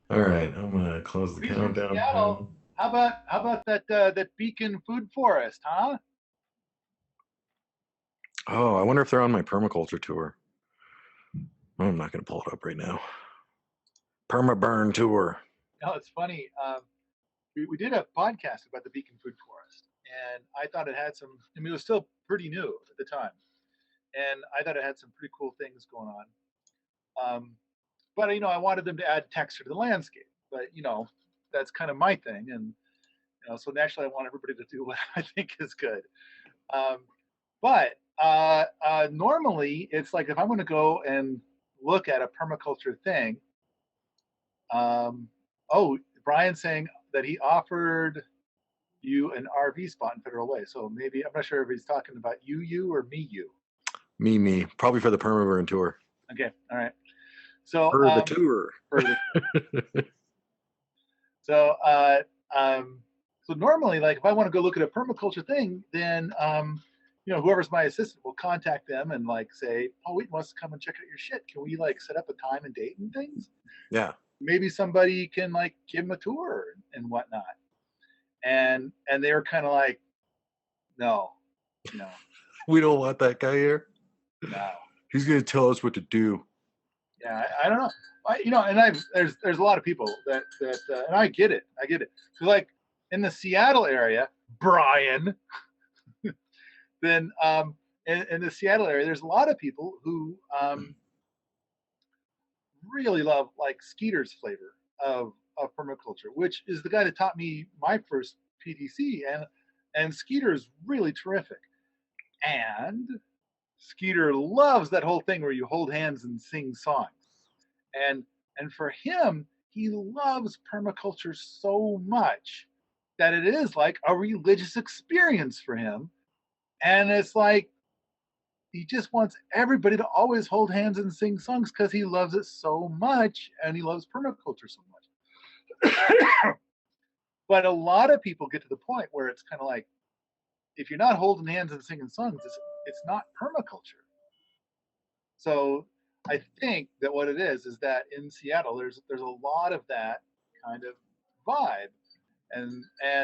All right, I'm gonna close the He's from countdown Seattle. now. How about that Beacon Food Forest, huh? Oh, I wonder if they're on my permaculture tour. I'm not gonna pull it up right now. Permaburn tour. No, it's funny. We did a podcast about the Beacon Food Forest, and I thought it had some. I mean, it was still pretty new at the time, and I thought it had some pretty cool things going on. But I wanted them to add texture to the landscape. But that's kind of my thing, and so naturally, I want everybody to do what I think is good. Um, but normally, it's like if I'm going to go and look at a permaculture thing. Oh, Brian's saying that he offered you an RV spot in Federal Way. So maybe I'm not sure if he's talking about you or me you. Me. Probably for the permaburn tour. Okay, all right. So For the tour. for the so um, so normally, like if I want to go look at a permaculture thing, then whoever's my assistant will contact them and like say, "Oh, Wheaton wants to come and check out your shit. Can we like set up a time and date and things?" Yeah. Maybe somebody can like give him a tour and whatnot. And they were kind of like, no, no, We don't want that guy here. no. He's gonna tell us what to do. Yeah, I don't know. And there's a lot of people that and I get it. So like in the Seattle area, Brian, then in the Seattle area, there's a lot of people who really love like Skeeter's flavor of permaculture, which is the guy that taught me my first PDC, and Skeeter is really terrific. And Skeeter loves that whole thing where you hold hands and sing songs. And and for him, he loves permaculture so much that it is like a religious experience for him. And it's like he just wants everybody to always hold hands and sing songs because he loves it so much and he loves permaculture so much. But a lot of people get to the point where it's kind of like, if you're not holding hands and singing songs, it's not permaculture. So I think that what it is that in Seattle there's a lot of that kind of vibe, and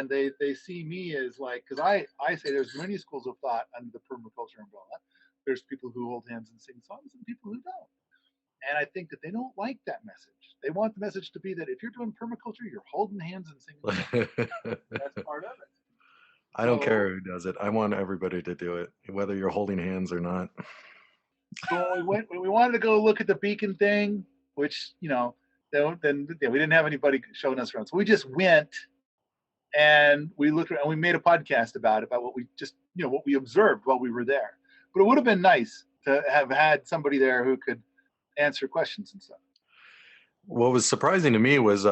they see me as like, because I say there's many schools of thought under the permaculture umbrella. There's people who hold hands and sing songs, and people who don't. And I think that they don't like that message. They want the message to be that if you're doing permaculture, you're holding hands and singing songs. That's part of it. I don't care So who does it. I want everybody to do it, whether you're holding hands or not. so when we wanted to go look at the beacon thing, which then yeah, we didn't have anybody showing us around, so we just went and we looked and we made a podcast about what we just what we observed while we were there. But it would have been nice to have had somebody there who could answer questions and stuff. What was surprising to me was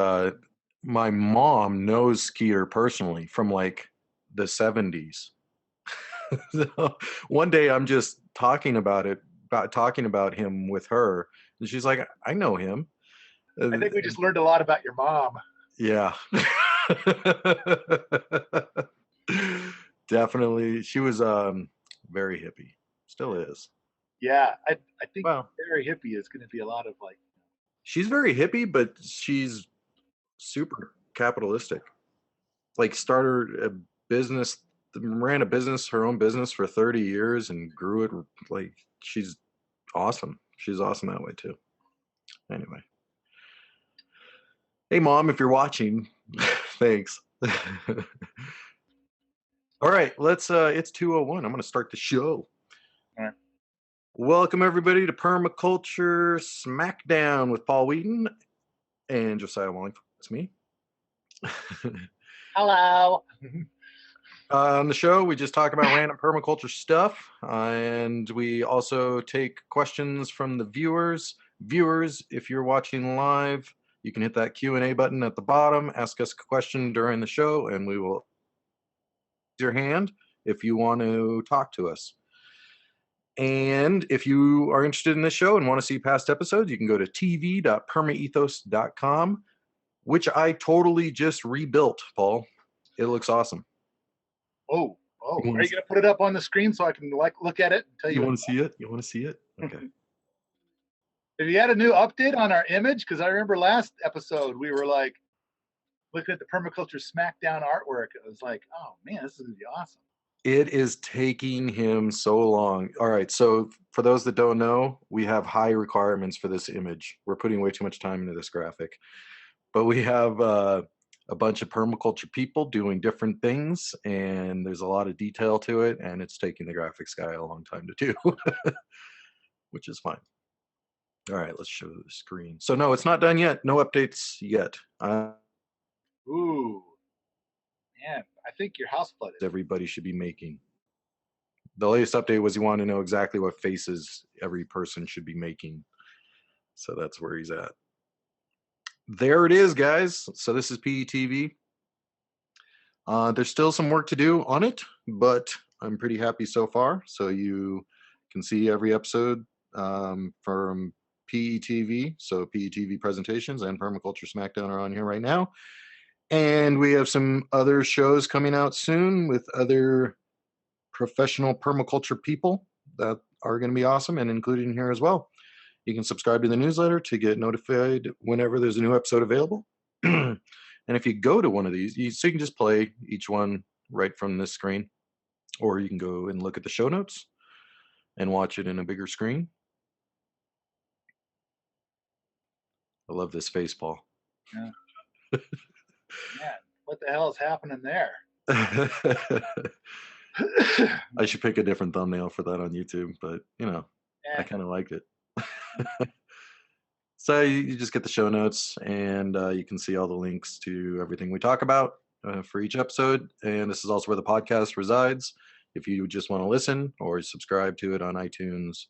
my mom knows Skeeter personally from like the 70s. So one day I'm just talking about him with her, and she's like, "I know him." I think we just learned a lot about your mom. Yeah. Definitely. She was very hippie. Still is. Yeah, I think Well, very hippie is going to be a lot of like. she's very hippie, but she's super capitalistic. Like started a business, ran a business, her own business for 30 years and grew it. Like she's awesome. She's awesome that way too. Anyway. Hey mom, if you're watching, thanks. All right, let's it's 2:01. I'm going to start the show. All right. Welcome everybody to Permaculture Smackdown with Paul Wheaton and Josiah Wallingford. That's me. Hello. On the show, we just talk about random permaculture stuff, and we also take questions from the viewers. Viewers, if you're watching live, you can hit that Q&A button at the bottom, ask us a question during the show, and we will raise your hand if you want to talk to us. And if you are interested in this show and want to see past episodes, you can go to tv.permaethos.com, which I totally just rebuilt, Paul. It looks awesome. Oh, are you going to put it up on the screen so I can like look at it and tell you? You want to see it? You want to see it? Okay. Have you had a new update on our image? Because I remember last episode we were like looking at the Permaculture Smackdown artwork. It was like, oh man, this is gonna be awesome. It is taking him so long. All right, so for those that don't know, we have high requirements for this image. We're putting way too much time into this graphic. But we have a bunch of permaculture people doing different things, and there's a lot of detail to it, and it's taking the graphics guy a long time to do, which is fine. All right, let's show the screen. So no, it's not done yet. No updates yet. Ooh, man, I think your house flooded. Everybody should be making. The latest update was you want to know exactly what faces every person should be making. So that's where he's at. There it is, guys. So this is PETV. There's still some work to do on it, but I'm pretty happy so far. So you can see every episode from PETV. So PETV presentations and Permaculture Smackdown are on here right now. And we have some other shows coming out soon with other professional permaculture people that are going to be awesome and included in here as well. You can subscribe to the newsletter to get notified whenever there's a new episode available. And if you go to one of these, so you can just play each one right from this screen, or you can go and look at the show notes and watch it in a bigger screen. I love this face, Paul. Yeah. Man, what the hell is happening there? I should pick a different thumbnail for that on YouTube, but you know, I kind of liked it. So you just get the show notes, and you can see all the links to everything we talk about for each episode. And this is also where the podcast resides. If you just want to listen or subscribe to it on iTunes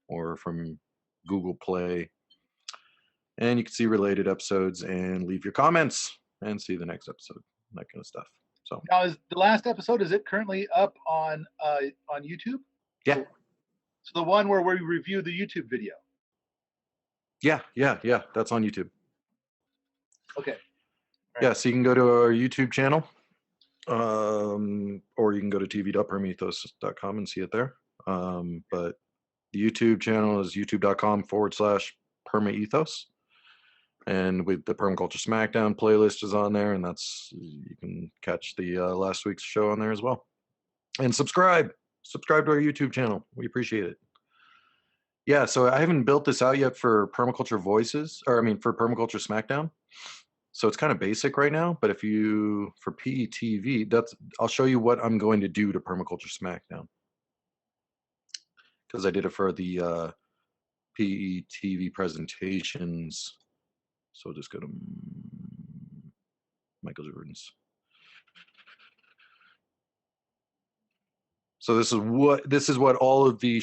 or from Google Play, and you can see related episodes and leave your comments and see the next episode, that kind of stuff. So now, is the last episode, is it currently up on YouTube? Yeah. So the one where we review the YouTube video. Yeah. That's on YouTube. Okay. Right. Yeah, so you can go to our YouTube channel, or you can go to tv.permaethos.com and see it there. But the YouTube channel is youtube.com/PermaEthos. And with the Permaculture Smackdown playlist is on there, and you can catch the last week's show on there as well. And subscribe to our YouTube channel. We appreciate it. Yeah, so I haven't built this out yet for Permaculture Voices, for Permaculture Smackdown. So it's kind of basic right now, but for PETV, I'll show you what I'm going to do to Permaculture Smackdown. Because I did it for the PETV presentations. So we'll just go to Michael Jordan's. So this is what all of the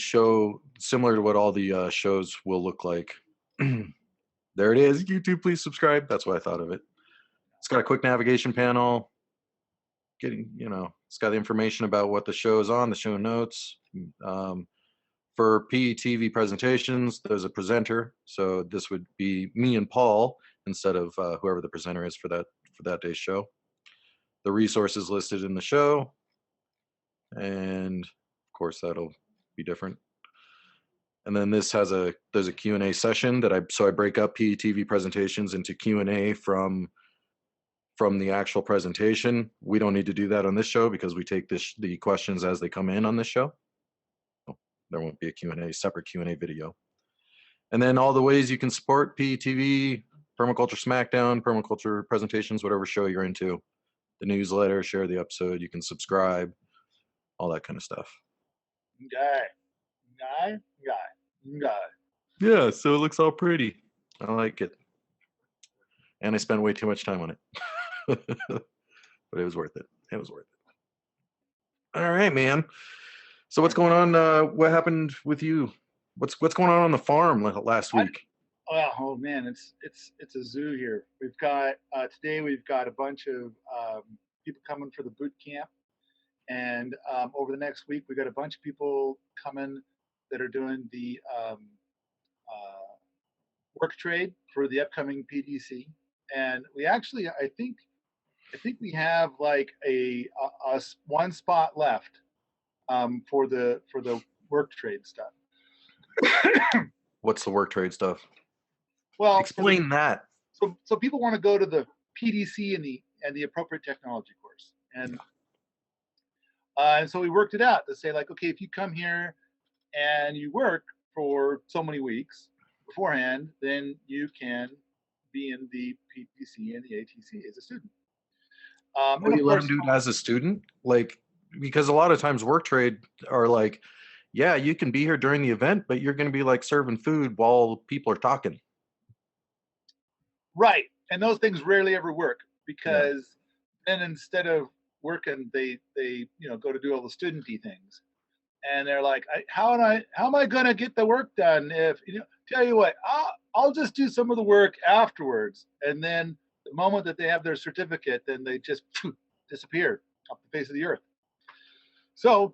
similar to what all the shows will look like. There it is. YouTube, please subscribe. That's what I thought of it. It's got a quick navigation panel. It's got the information about what the show is on, the show notes. For PETV presentations, there's a presenter. So this would be me and Paul instead of whoever the presenter is for that day's show. The resources listed in the show. And of course that'll be different. And then this there's a Q&A session I break up PETV presentations into Q&A from the actual presentation. We don't need to do that on this show because we take the questions as they come in on this show. There won't be a separate Q&A video. And then all the ways you can support PETV, Permaculture Smackdown, Permaculture presentations, whatever show you're into. The newsletter, share the episode, you can subscribe, all that kind of stuff. Guy. Yeah, so it looks all pretty. I like it. And I spent way too much time on it. But it was worth it. It was worth it. All right, man. So what's going on? What happened with you? What's going on the farm last week? Oh man, it's a zoo here. We've got today we've got a bunch of people coming for the boot camp, and over the next week we got a bunch of people coming that are doing the work trade for the upcoming PDC. And we actually, I think we have like a one spot left for the work trade stuff. What's the work trade stuff? Well, Explain that. so people want to go to the PDC and the appropriate technology course, and so we worked it out to say like, okay, if you come here and you work for so many weeks beforehand, then you can be in the PDC and the ATC as a student. Oh, And of you let them course, do it as a student? Like, because a lot of times work trade are like, yeah, you can be here during the event, but you're going to be like serving food while people are talking. right, and those things rarely ever work Yeah. because then instead of working, they go to do all the studenty things, and they're like, how am I gonna get the work done if tell you what, I'll just do some of the work afterwards, and then the moment that they have their certificate, then they just disappear off the face of the earth. So,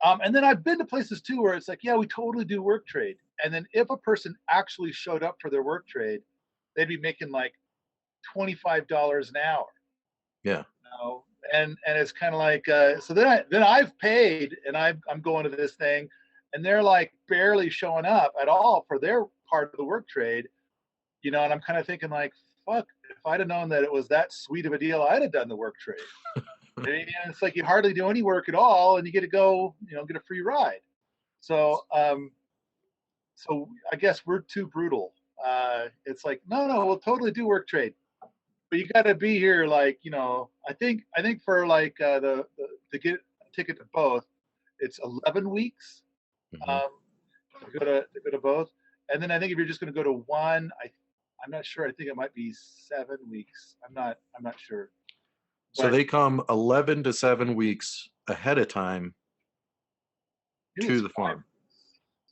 and then I've been to places too where it's like, yeah, we totally do work trade, and then if a person actually showed up for their work trade, they'd be making like $25 an hour. Yeah. Know? And it's kind of like so then I've paid and I'm going to this thing, and they're like barely showing up at all for their part of the work trade, and I'm kind of thinking like, fuck, if I'd have known that it was that sweet of a deal, I'd have done the work trade. And it's like you hardly do any work at all, and you get to go, get a free ride. So so I guess we're too brutal. It's like no, we'll totally do work trade, but you got to be here like I think for like the to get a ticket to both, it's 11 weeks Mhm. um, to go to both, and then I think if you're just going to go to one, I'm not sure. I think it might be 7 weeks. I'm not sure, So but they come 11 to 7 weeks ahead of time maybe to it's the 5. farm.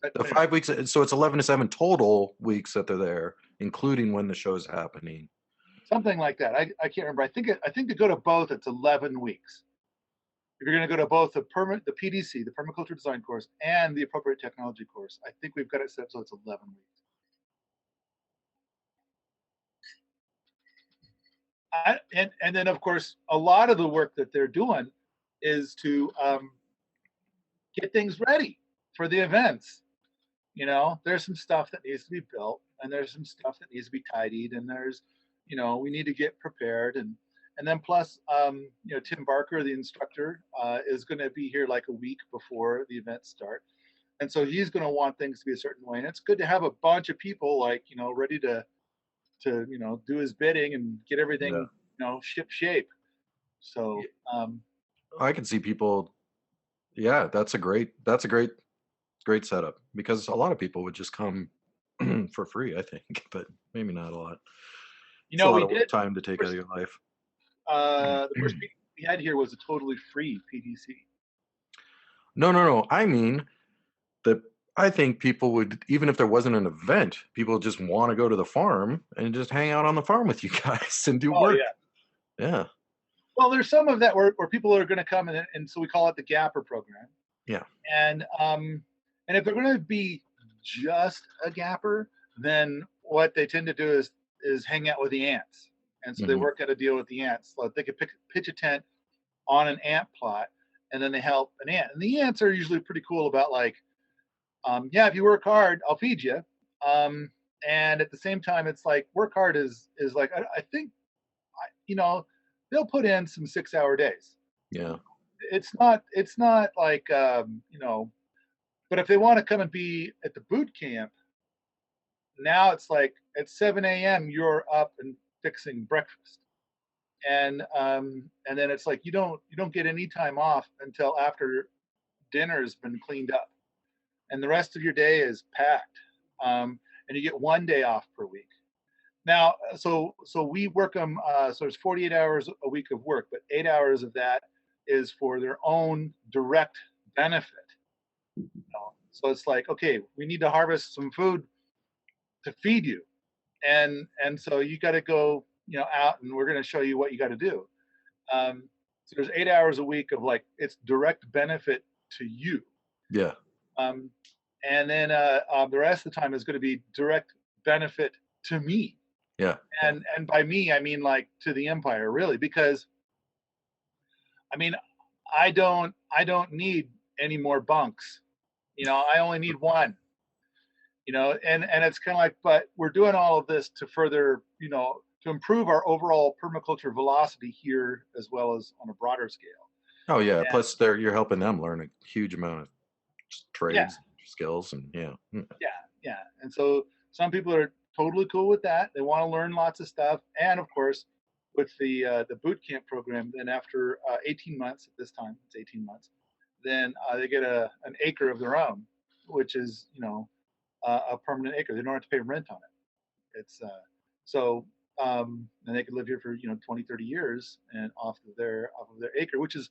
But The anyway, 5 weeks, so it's 11 to 7 total weeks that they're there, including when the show's happening. something like that. I can't remember. I think to go to both, it's 11 weeks. If you're going to go to both the PDC, the permaculture design course, and the appropriate technology course, I think we've got it set so it's 11 weeks. And then of course a lot of the work that they're doing is to get things ready for the events. There's some stuff that needs to be built, and there's some stuff that needs to be tidied, and there's we need to get prepared, and then plus Tim Barker, the instructor, is going to be here like a week before the events start, and so he's going to want things to be a certain way, and it's good to have a bunch of people like ready to do his bidding and get Yeah. everything ship shape. So I can see people. Yeah, great setup because a lot of people would just come for free, I think, but maybe not a lot. It's a lot we of work did time to take out first, of your life. the first meeting we had here was a totally free PDC. No, no, no. I mean that I think people would, even if there wasn't an event, people just want to go to the farm and just hang out on the farm with you guys and do Oh work. yeah. Yeah. Well, there's some of that where people are going to come, and so we call it the Gapper program. Yeah. And if they're going to be just a Gapper, then what they tend to do is hang out with the ants, and so they Hmm. work out a deal with the ants. So they could pitch a tent on an ant plot, and then they help an ant. And the ants are usually pretty cool about like, yeah, if you work hard, I'll feed you. Um, and at the same time, it's like work hard is like I think you know they'll put in some 6 hour days. Yeah. It's not like but if they want to come and be at the boot camp, now it's like at 7 a.m. you're up and fixing breakfast, and then it's like you don't get any time off until after dinner has been cleaned up, and the rest of your day is packed, and you get one day off per week. Now, so we work them. So there's 48 hours a week of work, but 8 hours of that is for their own direct benefit. So it's like, okay, we need to harvest some food to feed you, and so you got to go, out, and we're going to show you what you got to do. So there's 8 hours a week of like it's direct benefit to you, Yeah. um, and then the rest of the time is going to be direct benefit to me, Yeah. Yeah. and by me I mean like to the empire, really, because I mean I don't need any more bunks. I only need one. And it's kind of like, but we're doing all of this to further, to improve our overall permaculture velocity here as well as on a broader scale. Oh yeah. And Plus, you're helping them learn a huge amount of yeah, trades, skills, and yeah. yeah, yeah. And so some people are totally cool with that. They want to learn lots of stuff, and of course, with the boot camp program, then after 18 months, at this time it's 18 months, then they get an acre of their own, which is a permanent acre. They don't have to pay rent on it. It's so and they could live here for 20, 30 years and off of their acre, which is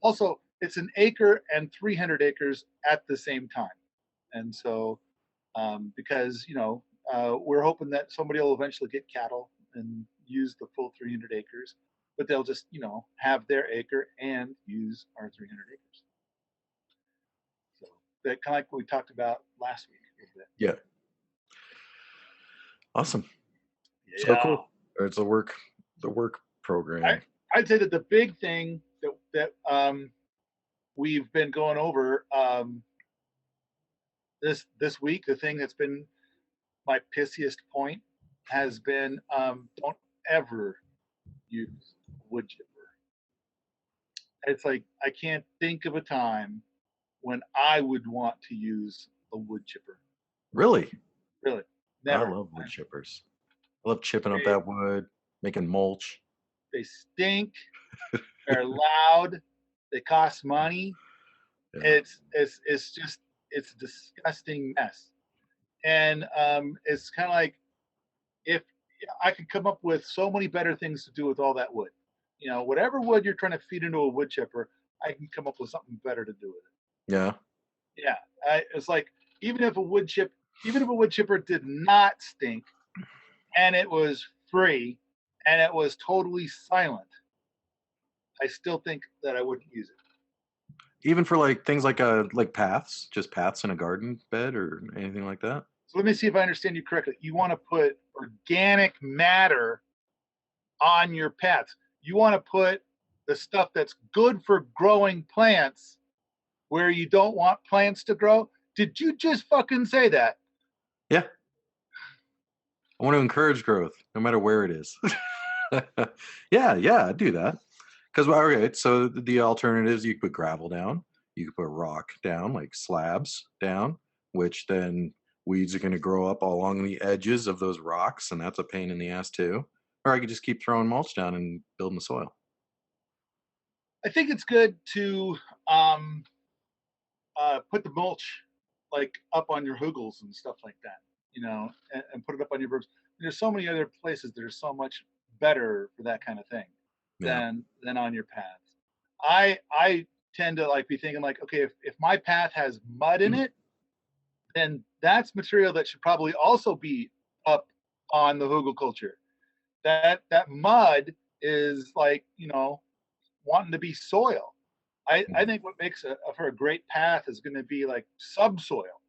also, it's an acre and 300 acres at the same time. And so because we're hoping that somebody will eventually get cattle and use the full 300 acres, but they'll just have their acre and use our 300 acres. So that kind of like what we talked about last week a little bit. Yeah. Awesome. Yeah. So cool. It's the work program. I'd say that the big thing that we've been going over this week, the thing that's been my pissiest point has been don't ever use wood chipper. It's like I can't think of a time when I would want to use a wood chipper. Really? Really, never. I love wood chippers. I love chipping up that wood, making mulch. They stink. They're loud. They cost money. Yeah. It's just a disgusting mess. And it's kind of like, if I could come up with so many better things to do with all that wood, whatever wood you're trying to feed into a wood chipper, I can come up with something better to do with it. Yeah. Yeah. It's like, even if a wood chipper did not stink and it was free and it was totally silent, I still think that I wouldn't use it. Even for like things like paths, just paths in a garden bed or anything like that. So let me see if I understand you correctly. You want to put organic matter on your paths. You want to put the stuff that's good for growing plants where you don't want plants to grow. Did you just fucking say that? Yeah. I want to encourage growth, no matter where it is. yeah, I do that. Because, okay, so the alternatives, you could put gravel down, you could put rock down, like slabs down, which then weeds are going to grow up along the edges of those rocks, and that's a pain in the ass too. Or I could just keep throwing mulch down and building the soil. I think it's good to put the mulch like up on your hugels and stuff like that, and put it up on your berms. There's so many other places that are so much better for that kind of thing than on your paths. I tend to like be thinking like, okay, if my path has mud in it, then that's material that should probably also be up on the hugelkultur. That mud is like, wanting to be soil. I think what makes for a great path is going to be like subsoil.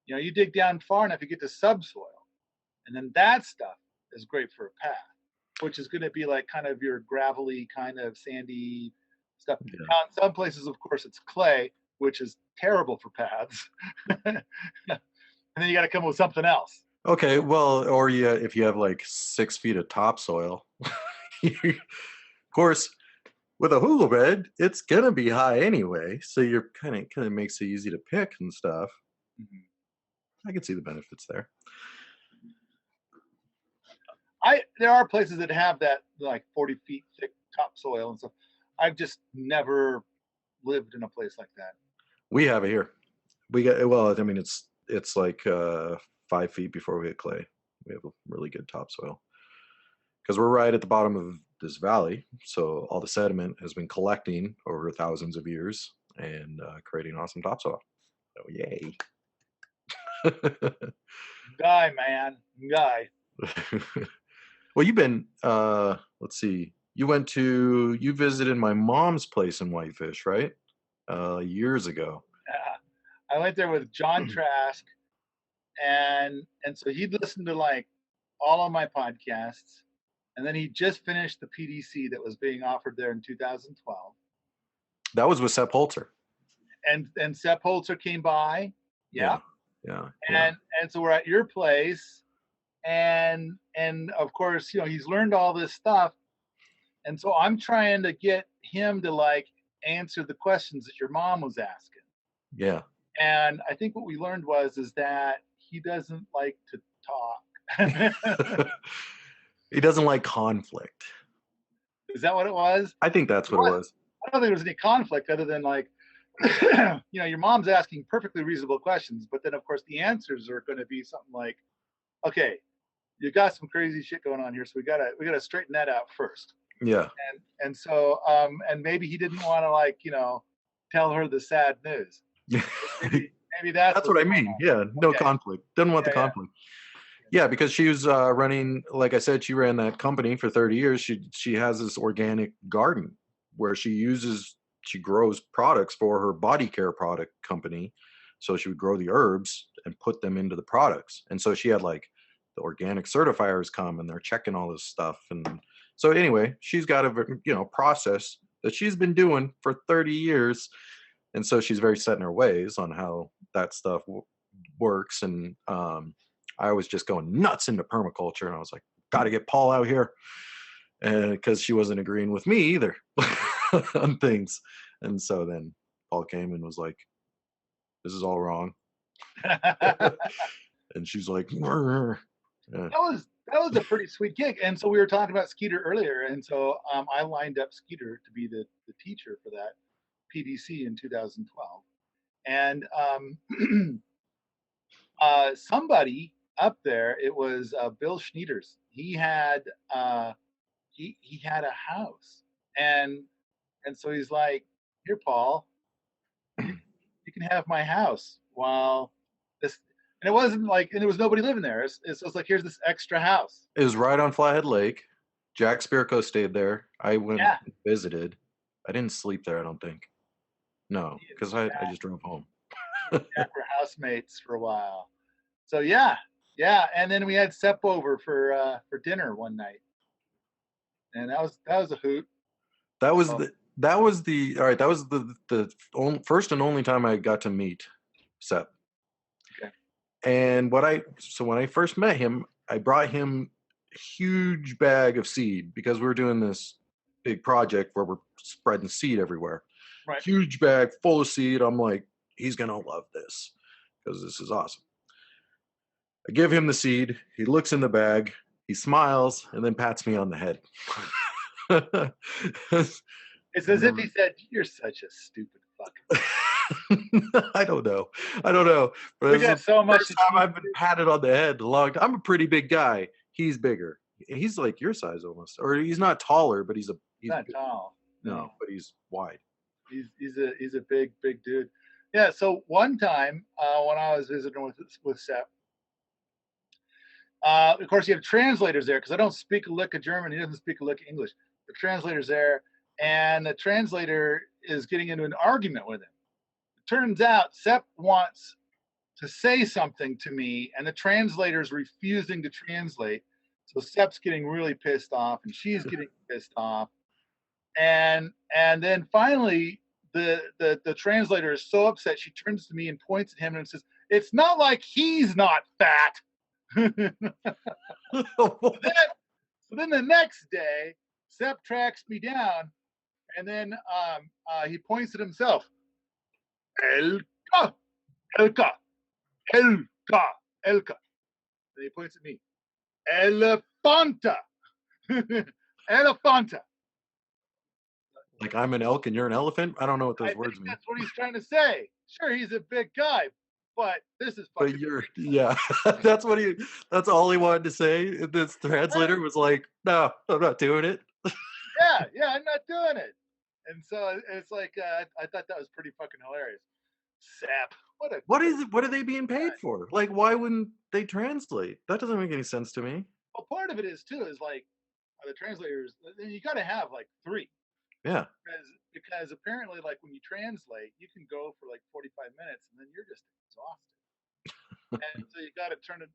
You dig down far enough, you get to subsoil, and then that stuff is great for a path, which is going to be like kind of your gravelly, kind of sandy stuff. Yeah. Now, in some places, of course, it's clay, which is terrible for paths. And then you got to come up with something else. Okay, well, or if you have like 6 feet of topsoil, of course, with a hugel bed, it's gonna be high anyway, so you're kind of makes it easy to pick and stuff. Mm-hmm. I can see the benefits there. There are places that have that like 40 feet thick topsoil and stuff. I've just never lived in a place like that. We have it here. We got, well, I mean, it's like 5 feet before we hit clay. We have a really good topsoil because we're right at the bottom of this valley, so all the sediment has been collecting over thousands of years and creating awesome topsoil. So yay! Guy, man, guy. Well, you've been. Let's see. You visited my mom's place in Whitefish, right? Years ago. Yeah, I went there with John Trask, and so he'd listened to like all of my podcasts. And then he just finished the PDC that was being offered there in 2012. That was with Sepp Holzer. And Sepp Holzer came by. Yeah. Yeah. Yeah. And so we're at your place, and of course, he's learned all this stuff, and so I'm trying to get him to like answer the questions that your mom was asking. Yeah. And I think what we learned is that he doesn't like to talk. He doesn't like conflict. Is that what it was? I think that's what it was. I don't think there was any conflict other than like, your mom's asking perfectly reasonable questions, but then of course the answers are going to be something like, okay, you got some crazy shit going on here, so we gotta straighten that out first. Yeah. And so and maybe he didn't want to like tell her the sad news. Maybe That's what I mean. Yeah, no conflict. Doesn't want the yeah. conflict. Yeah, because she was running, like I said, she ran that company for 30 years. She has this organic garden where she grows products for her body care product company. So she would grow the herbs and put them into the products. And so she had like the organic certifiers come and they're checking all this stuff. And so anyway, she's got a process that she's been doing for 30 years. And so she's very set in her ways on how that stuff works. And I was just going nuts into permaculture, and I was like, got to get Paul out here, and because she wasn't agreeing with me either on things. And so then Paul came and was like, "This is all wrong," and she's like, "Grr." Yeah. That was a pretty sweet gig. And so we were talking about Skeeter earlier, and so I lined up Skeeter to be the teacher for that PDC in 2012, and somebody up there, it was Bill Schneiders. He had he had a house, and so he's like, "Here, Paul, you can have my house while this." And it wasn't like, and there was nobody living there. It's like, here's this extra house. It was right on Flathead Lake. Jack Spirko stayed there. I went and visited. I didn't sleep there, I don't think. No, because I just drove home. We're housemates for a while. So yeah, and then we had Sepp over for dinner one night, and that was a hoot. That was the first and only time I got to meet Sepp. Okay. And when I first met him, I brought him a huge bag of seed because we were doing this big project where we're spreading seed everywhere. Right. Huge bag full of seed. I'm like, he's gonna love this because this is awesome. I give him the seed. He looks in the bag. He smiles and then pats me on the head. It's as if he said, "You're such a stupid fuck." I don't know. But we got so much time I've been patted on the head. I'm a pretty big guy. He's bigger. He's like your size almost, or he's not taller, but he's not tall. No, but he's wide. He's a big dude. Yeah. So one time when I was visiting with Sepp, of course you have translators there because I don't speak a lick of German. He doesn't speak a lick of English. The translator's there, and the translator is getting into an argument with him. It turns out Sepp wants to say something to me, and the translator's refusing to translate. So Sepp's getting really pissed off, and she's getting pissed off. And then finally, the translator is so upset, she turns to me and points at him and says, "It's not like he's not fat." So then the next day, Sepp tracks me down, and then he points at himself. Elka, Elka, Elka, Elka. And he points at me. Elefanta, Elefanta. Like I'm an elk and you're an elephant? I don't know what those words mean. That's what he's trying to say. Sure, he's a big guy, but this is fucking. But yeah, that's all he wanted to say. This translator was like, "No, I'm not doing it." Yeah, I'm not doing it. And so it's like, I thought that was pretty fucking hilarious. Sap. What are they being paid for? Like, why wouldn't they translate? That doesn't make any sense to me. Well, part of it is too, is like the translators, you got to have like 3. Yeah. Because apparently, like when you translate, you can go for like 45 minutes and then you're just exhausted. And so you got to turn it,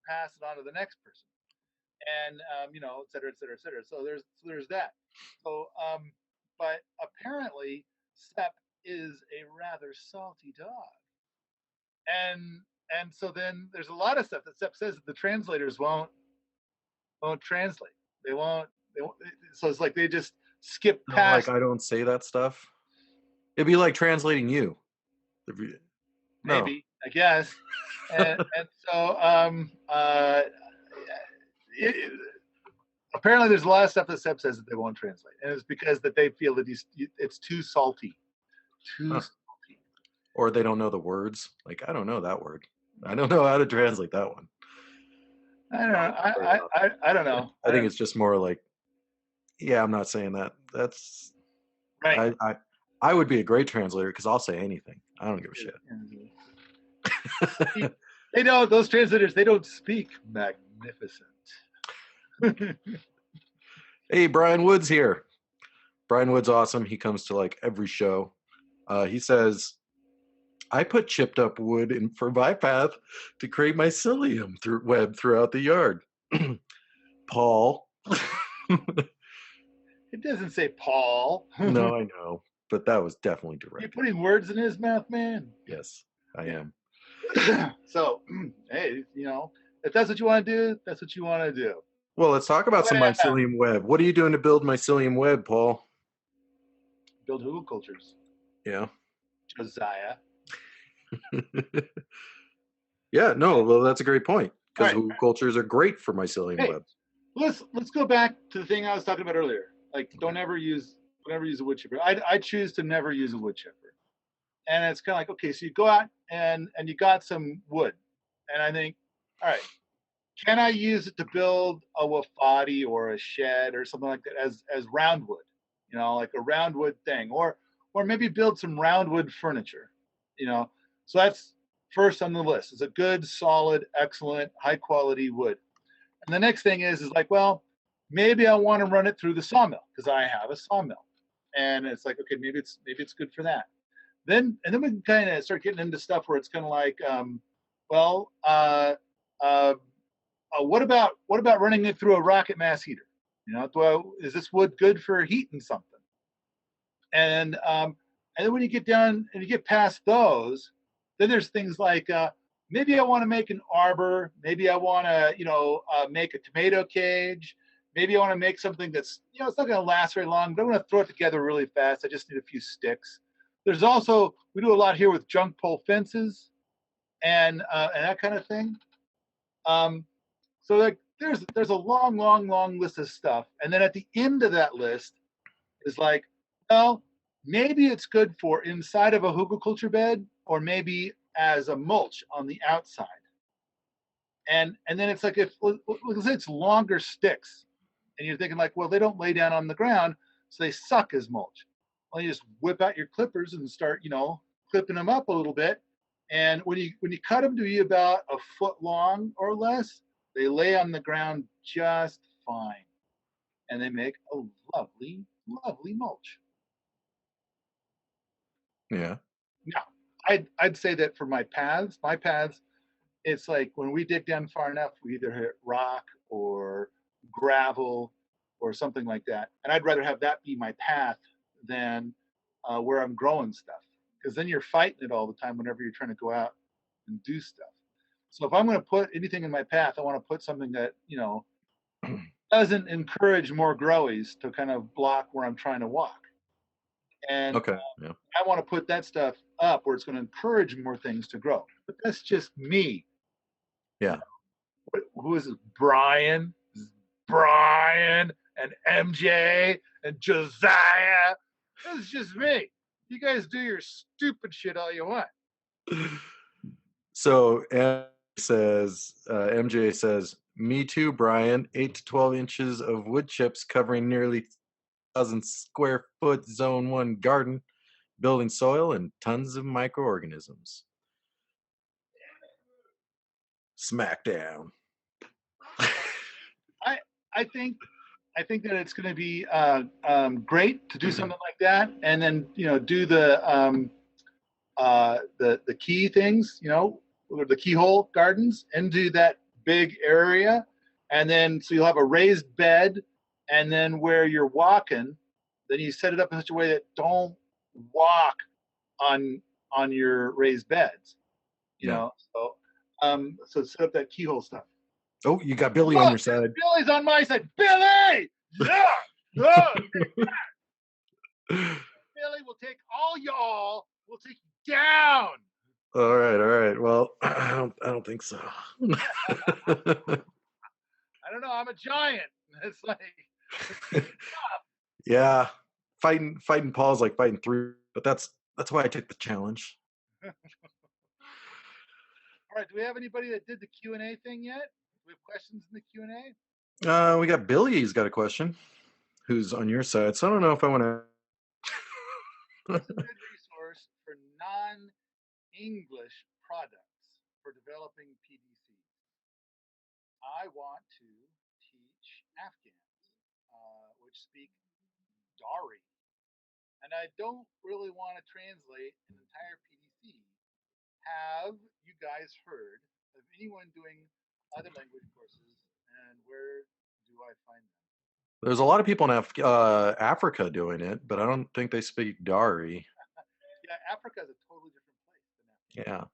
pass it on to the next person. And et cetera, et cetera, et cetera. So there's that. So but apparently Sepp is a rather salty dog. And and so then there's a lot of stuff that says that the translators won't translate. They won't. They won't. So it's like they just skip No, like past. I don't say that stuff. It'd be like translating you. No. Maybe, I guess. And so it, apparently there's a lot of stuff that Seb says that they won't translate, and it's because that they feel that it's too salty, too Huh. salty. Or they don't know the words. Like I don't know that word. I don't know how to translate that one. I don't know. No, fair enough. I don't know. I think it's just more like, yeah, I'm not saying that. That's right. I would be a great translator because I'll say anything. I don't give a shit. They know those translators. They don't speak magnificent. Hey, Brian Wood's here. Brian Wood's awesome. He comes to like every show. He says, I put chipped up wood in for my path to create mycelium web throughout the yard. Paul. It doesn't say Paul. No, I know. But that was definitely You're direct. putting words in his mouth, man. Yes, I am. So, hey, if that's what you want to do, that's what you want to do. Well, let's talk about some mycelium web. What are you doing to build mycelium web, Paul? Build hugelkultures. Yeah. Josiah. Yeah, no, well, that's a great point because Right. hugelkultures are great for mycelium web. Let's go back to the thing I was talking about earlier. Like, don't ever use a wood chipper. I choose to never use a wood chipper. And it's kind of like, okay, so you go out and you got some wood, and I think, all right, can I use it to build a wafati or a shed or something like that as round wood, like a round wood thing, or maybe build some round wood furniture, So that's first on the list. It's a good, solid, excellent, high quality wood. And the next thing is like, well, maybe I want to run it through the sawmill because I have a sawmill, and it's like, okay, maybe it's good for that. And then we can kind of start getting into stuff where it's kind of like, well, what about running it through a rocket mass heater? Is this wood good for heating something? And then when you get down and you get past those, then there's things like maybe I want to make an arbor, maybe I want to make a tomato cage, maybe I want to make something that's it's not going to last very long, but I'm going to throw it together really fast. I just need a few sticks. There's also, we do a lot here with junk pole fences and that kind of thing. So like there's a long list of stuff, and then at the end of that list is like, well, maybe it's good for inside of a hugelkultur bed, or maybe as a mulch on the outside. And then it's like, if let's say it's longer sticks, and you're thinking like, well, they don't lay down on the ground, so they suck as mulch. Well, you just whip out your clippers and start, clipping them up a little bit. And when you cut them to be about a foot long or less, they lay on the ground just fine, and they make a lovely, lovely mulch. Yeah. Now, I'd say that for my paths, it's like when we dig down far enough, we either hit rock or gravel or something like that, and I'd rather have that be my path than where I'm growing stuff, because then you're fighting it all the time whenever you're trying to go out and do stuff. So if I'm going to put anything in my path, I want to put something that doesn't encourage more growies to kind of block where I'm trying to walk. And okay, yeah. I want to put that stuff up where it's going to encourage more things to grow. But that's just me. Yeah. Who is it? Brian? Brian and MJ and Josiah. This is just me. You guys do your stupid shit all you want. So MJ says, me too, Brian. 8 to 12 inches of wood chips covering nearly 1,000 square foot zone 1 garden, building soil and tons of microorganisms. Smackdown. I think that it's going to be great to do something like that, and then do the key things, or the keyhole gardens, and do that big area, and then so you'll have a raised bed, and then where you're walking, then you set it up in such a way that don't walk on your raised beds, Yeah. So So set up that keyhole stuff. Oh, you got Billy on your side. Billy's on my side. Billy! Yeah! Yeah! Billy will take all y'all. We'll take you down. All right. Well, I don't think so. I don't know. I'm a giant. It's like yeah, fighting Paul's like fighting three, but that's why I took the challenge. All right. Do we have anybody that did the Q&A thing yet? Do we have questions in the Q&A? We got Billy. He's got a question. Who's on your side? So I don't know if I want to. It's a good resource for non-English products for developing PDCs. I want to teach Afghans, which speak Dari, and I don't really want to translate an entire PDC. Have you guys heard of anyone doing other language courses, and where do I find them? There's a lot of people in Africa doing it, but I don't think they speak Dari. Yeah, Africa is a totally different place than Africa. Yeah.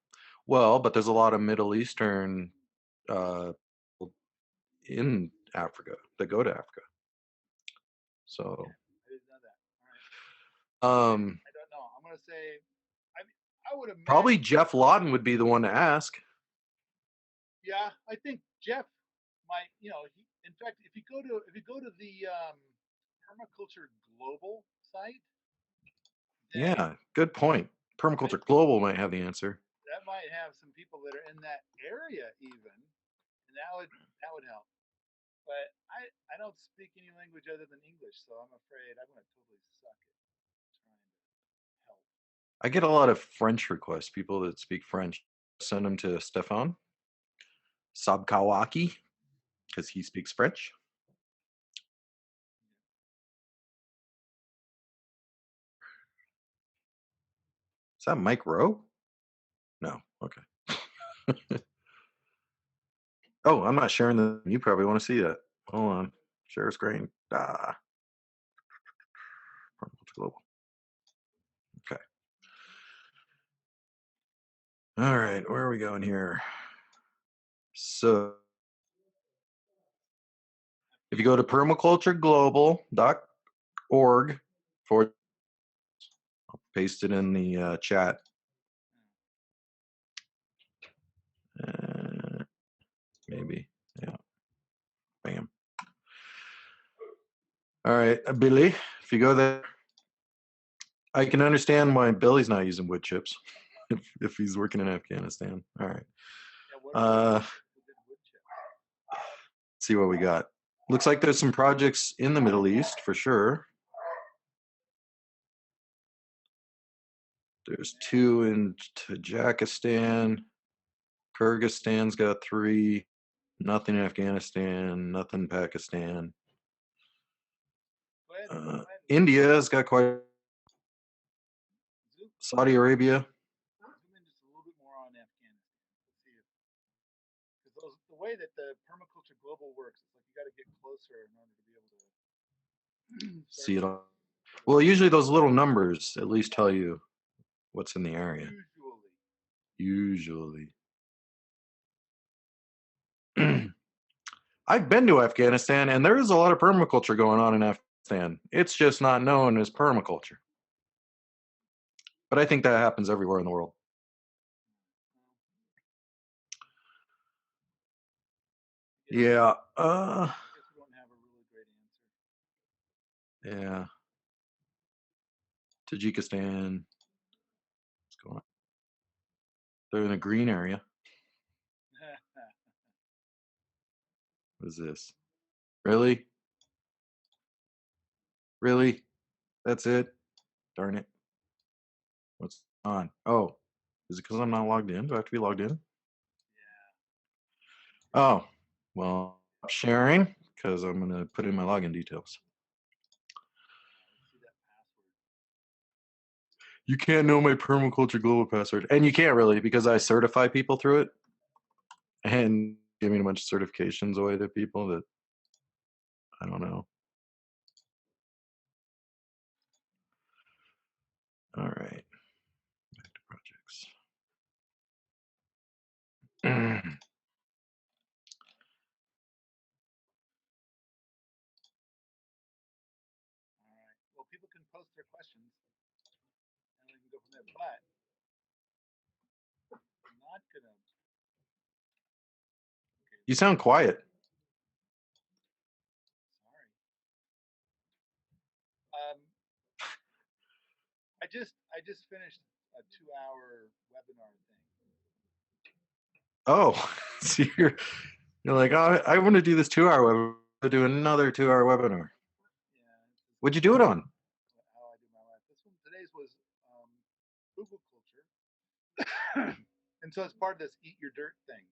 Well, but there's a lot of Middle Eastern in Africa that go to Africa. So. I didn't know that. All right. I don't know. I'm gonna say, I would imagine probably Jeff Lawton would be the one to ask. Yeah, I think Jeff might. In fact, if you go to the Permaculture Global site, yeah, good point. Permaculture Global might have the answer. That might have some people that are in that area even, and that would help. But I don't speak any language other than English, so I'm afraid I'm going to totally suck at trying to help. I get a lot of French requests. People that speak French, send them to Stefan Sabkawaki because he speaks French. Is that Mike Rowe? No. Okay. Oh, I'm not sharing the. You probably want to see that. Hold on. Share screen. Global. Okay. All right. Where are we going here? So if you go to permacultureglobal.org I'll paste it in the chat. Maybe. Yeah. Bam. All right, Billy, if you go there, I can understand why Billy's not using wood chips if he's working in Afghanistan. All right. Let's see what we got. Looks like there's some projects in the Middle East for sure. There's 2 in Tajikistan. Kyrgyzstan's got 3. Nothing in Afghanistan. Nothing in Pakistan. India's got quite. Saudi Arabia. Zoom in just a little bit more on Afghanistan. Let's see because the way that the Permaculture Global works, it's like you got to get closer in order to be able to see it all. Well, usually those little numbers at least tell you what's in the area. Usually. I've been to Afghanistan, and there is a lot of permaculture going on in Afghanistan. It's just not known as permaculture. But I think that happens everywhere in the world. Yeah. I guess we don't have a really great answer. Yeah. Tajikistan. What's going on? They're in a green area. What is this? Really? Really? That's it? Darn it. What's on? Oh, is it because I'm not logged in? Do I have to be logged in? Yeah. Oh, well, I'm sharing because I'm going to put in my login details. You can't know my Permaculture Global password. And you can't really because I certify people through it and giving a bunch of certifications away to people that I don't know. All right. Back to projects. All right. Well, people can post their questions and we can go from there. But I'm not gonna. Okay, You sound quiet. sorry. I just finished a 2-hour webinar thing. Oh, so you're like, oh, I want to do this 2 hour webinar. To do another 2 hour webinar. Yeah, this What'd is you do it on? how I do my life. This one today's was Google culture, and so it's part of this eat your dirt thing.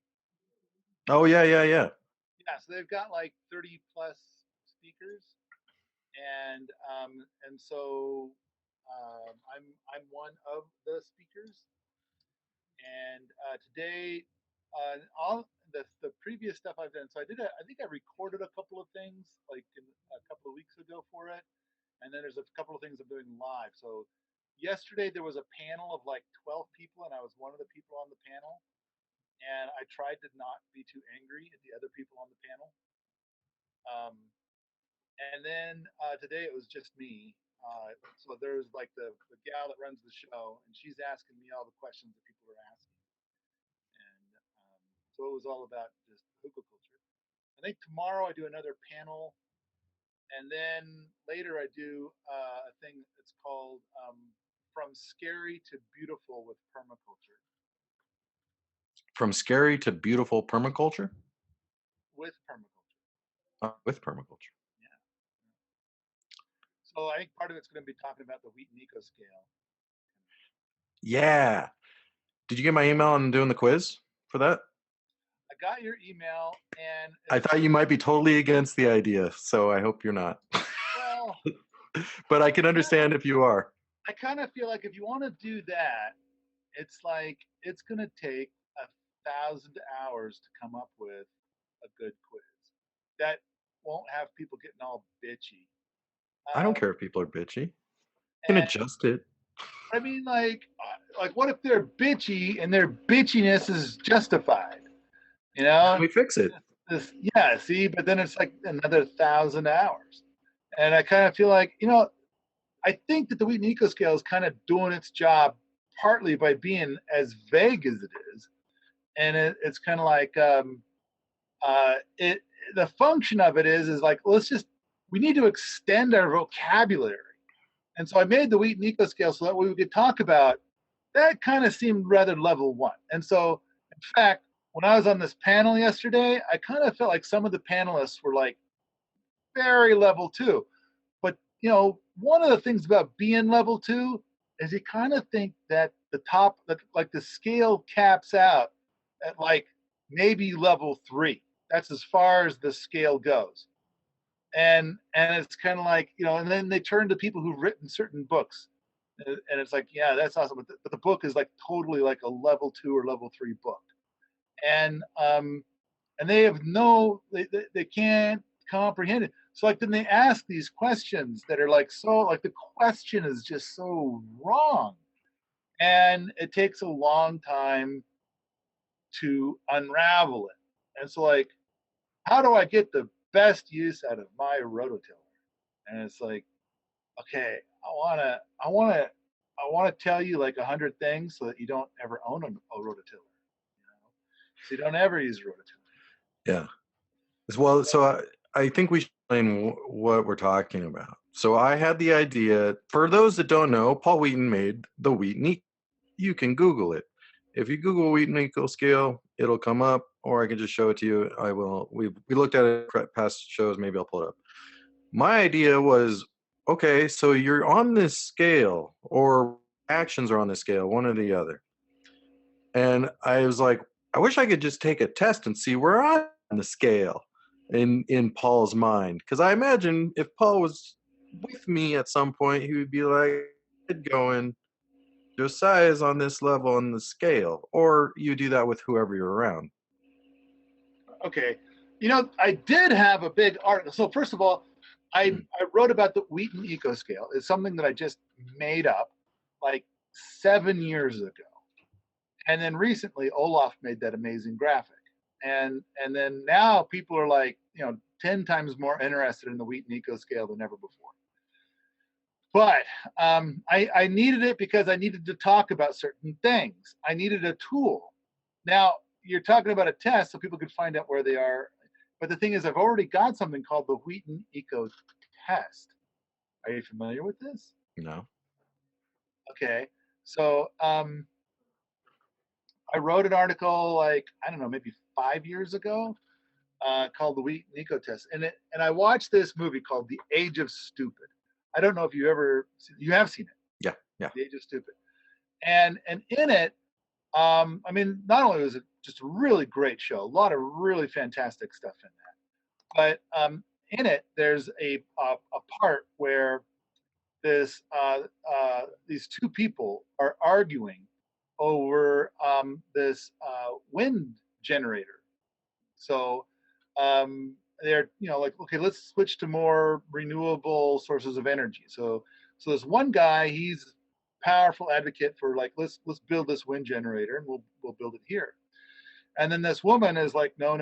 Oh yeah, yeah, yeah. Yeah, so they've got like 30 plus speakers, and so I'm one of the speakers. And today, all the previous stuff I've done. So I think I recorded a couple of things like a couple of weeks ago for it, and then there's a couple of things I'm doing live. So yesterday there was a panel of like 12 people, and I was one of the people on the panel. And I tried to not be too angry at the other people on the panel. Um, and then today it was just me. So there's like the gal that runs the show, and she's asking me all the questions that people are asking. And so it was all about just hookah culture. I think tomorrow I do another panel, and then later I do a thing that's called "From Scary to Beautiful with Permaculture." From scary to beautiful permaculture. With permaculture, With permaculture. yeah. So I think part of it's going to be talking about the Wheaton Eco scale. Yeah. Did you get my email on doing the quiz for that? I got your email, and I it's thought you might be totally against the idea, so I hope you're not. well, But I can understand if you are. I kind of feel like if you want to do that, it's like it's going to take 1,000 hours to come up with a good quiz that won't have people getting all bitchy. I don't Um, care if people are bitchy. You can and adjust it. I mean, like what if they're bitchy and their bitchiness is justified? You know, We fix it. yeah. See, but then it's like another 1,000 hours, and I kind of feel like I think that the Wheaton Eco Scale is kind of doing its job partly by being as vague as it is, and it's kind of like it. The function of it is like we need to extend our vocabulary, and so I made the Wheaton Eco Scale so that we could talk about that. Kind of seemed rather level one, and so in fact, when I was on this panel yesterday, I kind of felt like some of the panelists were like very level two. But one of the things about being level two is you kind of think that like the scale caps out at like maybe level three. That's as far as the scale goes. And it's kind of like, and then they turn to people who've written certain books. And it's like, yeah, that's awesome. But the book is like totally like a level two or level three book. And and they have they can't comprehend it. So like then they ask these questions that are like so like the question is just so wrong, and it takes a long time to unravel it. And so like, how do I get the best use out of my rototiller? And it's like, okay, I want to tell you like 100 things so that you don't ever own a rototiller, so you don't ever use a rototiller. Yeah. Well, so I think we should explain what we're talking about. So I had the idea. For those that don't know, Paul Wheaton made the Wheaton Eco. You can Google it. If you Google Wheaton Eco Scale, it'll come up, or I can just show it to you. I will. We looked at it past shows. Maybe I'll pull it up. My idea was, okay, so you're on this scale, or actions are on this scale, one or the other. And I was like, I wish I could just take a test and see where I'm on the scale in Paul's mind. Because I imagine if Paul was with me at some point, he would be like, going, Josiah is on this level on the scale. Or you do that with whoever you're around. Okay. I did have a big article. So first of all, I wrote about the Wheaton Eco Scale. It's something that I just made up like 7 years ago. And then recently, Olaf made that amazing graphic. And then now people are like, 10 times more interested in the Wheaton Eco Scale than ever before. But I needed it because I needed to talk about certain things. I needed a tool. Now, you're talking about a test so people could find out where they are. But the thing is, I've already got something called the Wheaton Eco Test. Are you familiar with this? No. Okay. So I wrote an article like, I don't know, maybe 5 years ago called the Wheaton Eco Test. And I watched this movie called The Age of Stupid. I don't know if you have seen it. Yeah. Yeah. The Age of Stupid. And in it, I mean, not only was it just a really great show, a lot of really fantastic stuff in that, but in it, there's a part where these two people are arguing over this wind generator. So they're like, okay, let's switch to more renewable sources of energy. So this one guy, he's powerful advocate for like, let's build this wind generator and we'll build it here. And then this woman is like, no,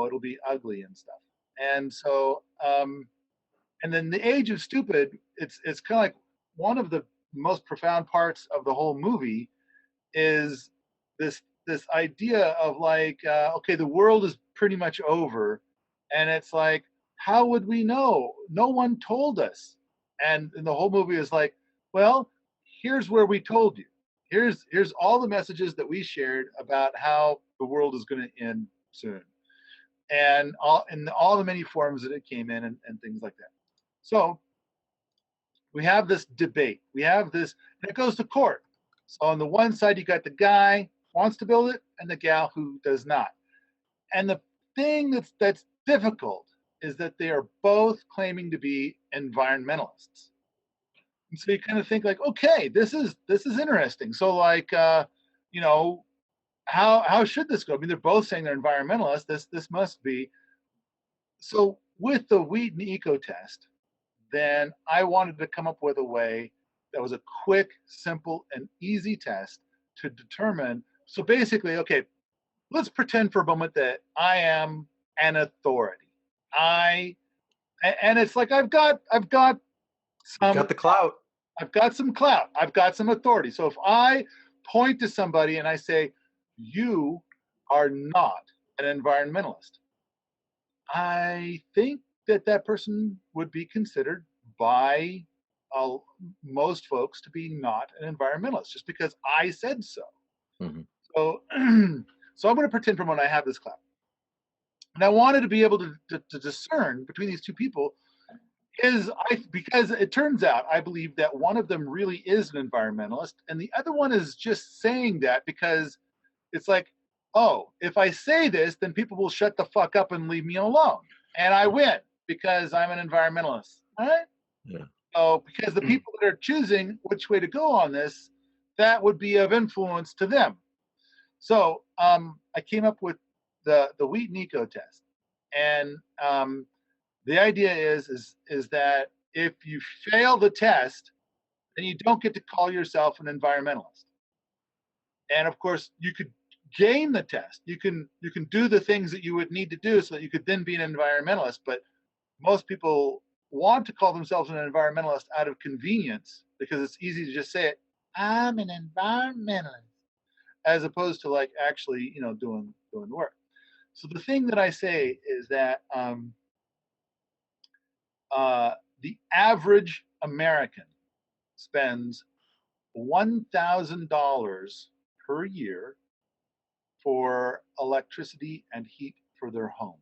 it'll be ugly and stuff. And so and then the Age of Stupid, it's kind of like one of the most profound parts of the whole movie is this idea of like, okay, the world is pretty much over, and it's like, how would we know? No one told us. And the whole movie is like, well, here's where we told you. Here's all the messages that we shared about how the world is going to end soon, and all the many forms that it came in and things like that. So we have this debate. We have this, and it goes to court. So on the one side, you got the guy who wants to build it and the gal who does not. And the thing that's difficult is that they are both claiming to be environmentalists. And so you kind of think like, okay, this is interesting. So like, how should this go? I mean, they're both saying they're environmentalists. This must be. So with the Wheaton Eco Test, then I wanted to come up with a way that was a quick, simple, and easy test to determine. So basically, okay, let's pretend for a moment that I am an authority. And it's like I've got You got the clout. I've got some clout. I've got some authority. So if I point to somebody and I say, you are not an environmentalist, I think that person would be considered by most folks to be not an environmentalist just because I said so. Mm-hmm. So, so I'm going to pretend for a moment I have this cloud. And I wanted to be able to discern between these two people because it turns out I believe that one of them really is an environmentalist and the other one is just saying that because it's like, oh, if I say this, then people will shut the fuck up and leave me alone. And I win because I'm an environmentalist. All right? Yeah. So because the people that are choosing which way to go on this, that would be of influence to them. So I came up with the Wheaton Eco Test. And the idea is that if you fail the test, then you don't get to call yourself an environmentalist. And of course, you could gain the test. You can do the things that you would need to do so that you could then be an environmentalist. But most people want to call themselves an environmentalist out of convenience because it's easy to just say it. I'm an environmentalist, as opposed to like actually, doing the work. So the thing that I say is that the average American spends $1,000 per year for electricity and heat for their home.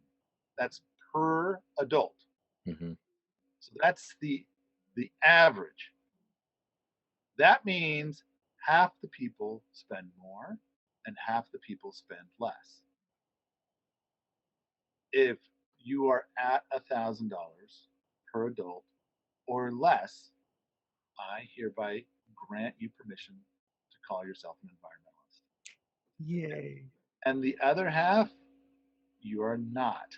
That's per adult. Mm-hmm. So that's the average. That means half the people spend more and half the people spend less. If you are at $1,000 per adult or less, I hereby grant you permission to call yourself an environmentalist. Yay. And the other half, you are not.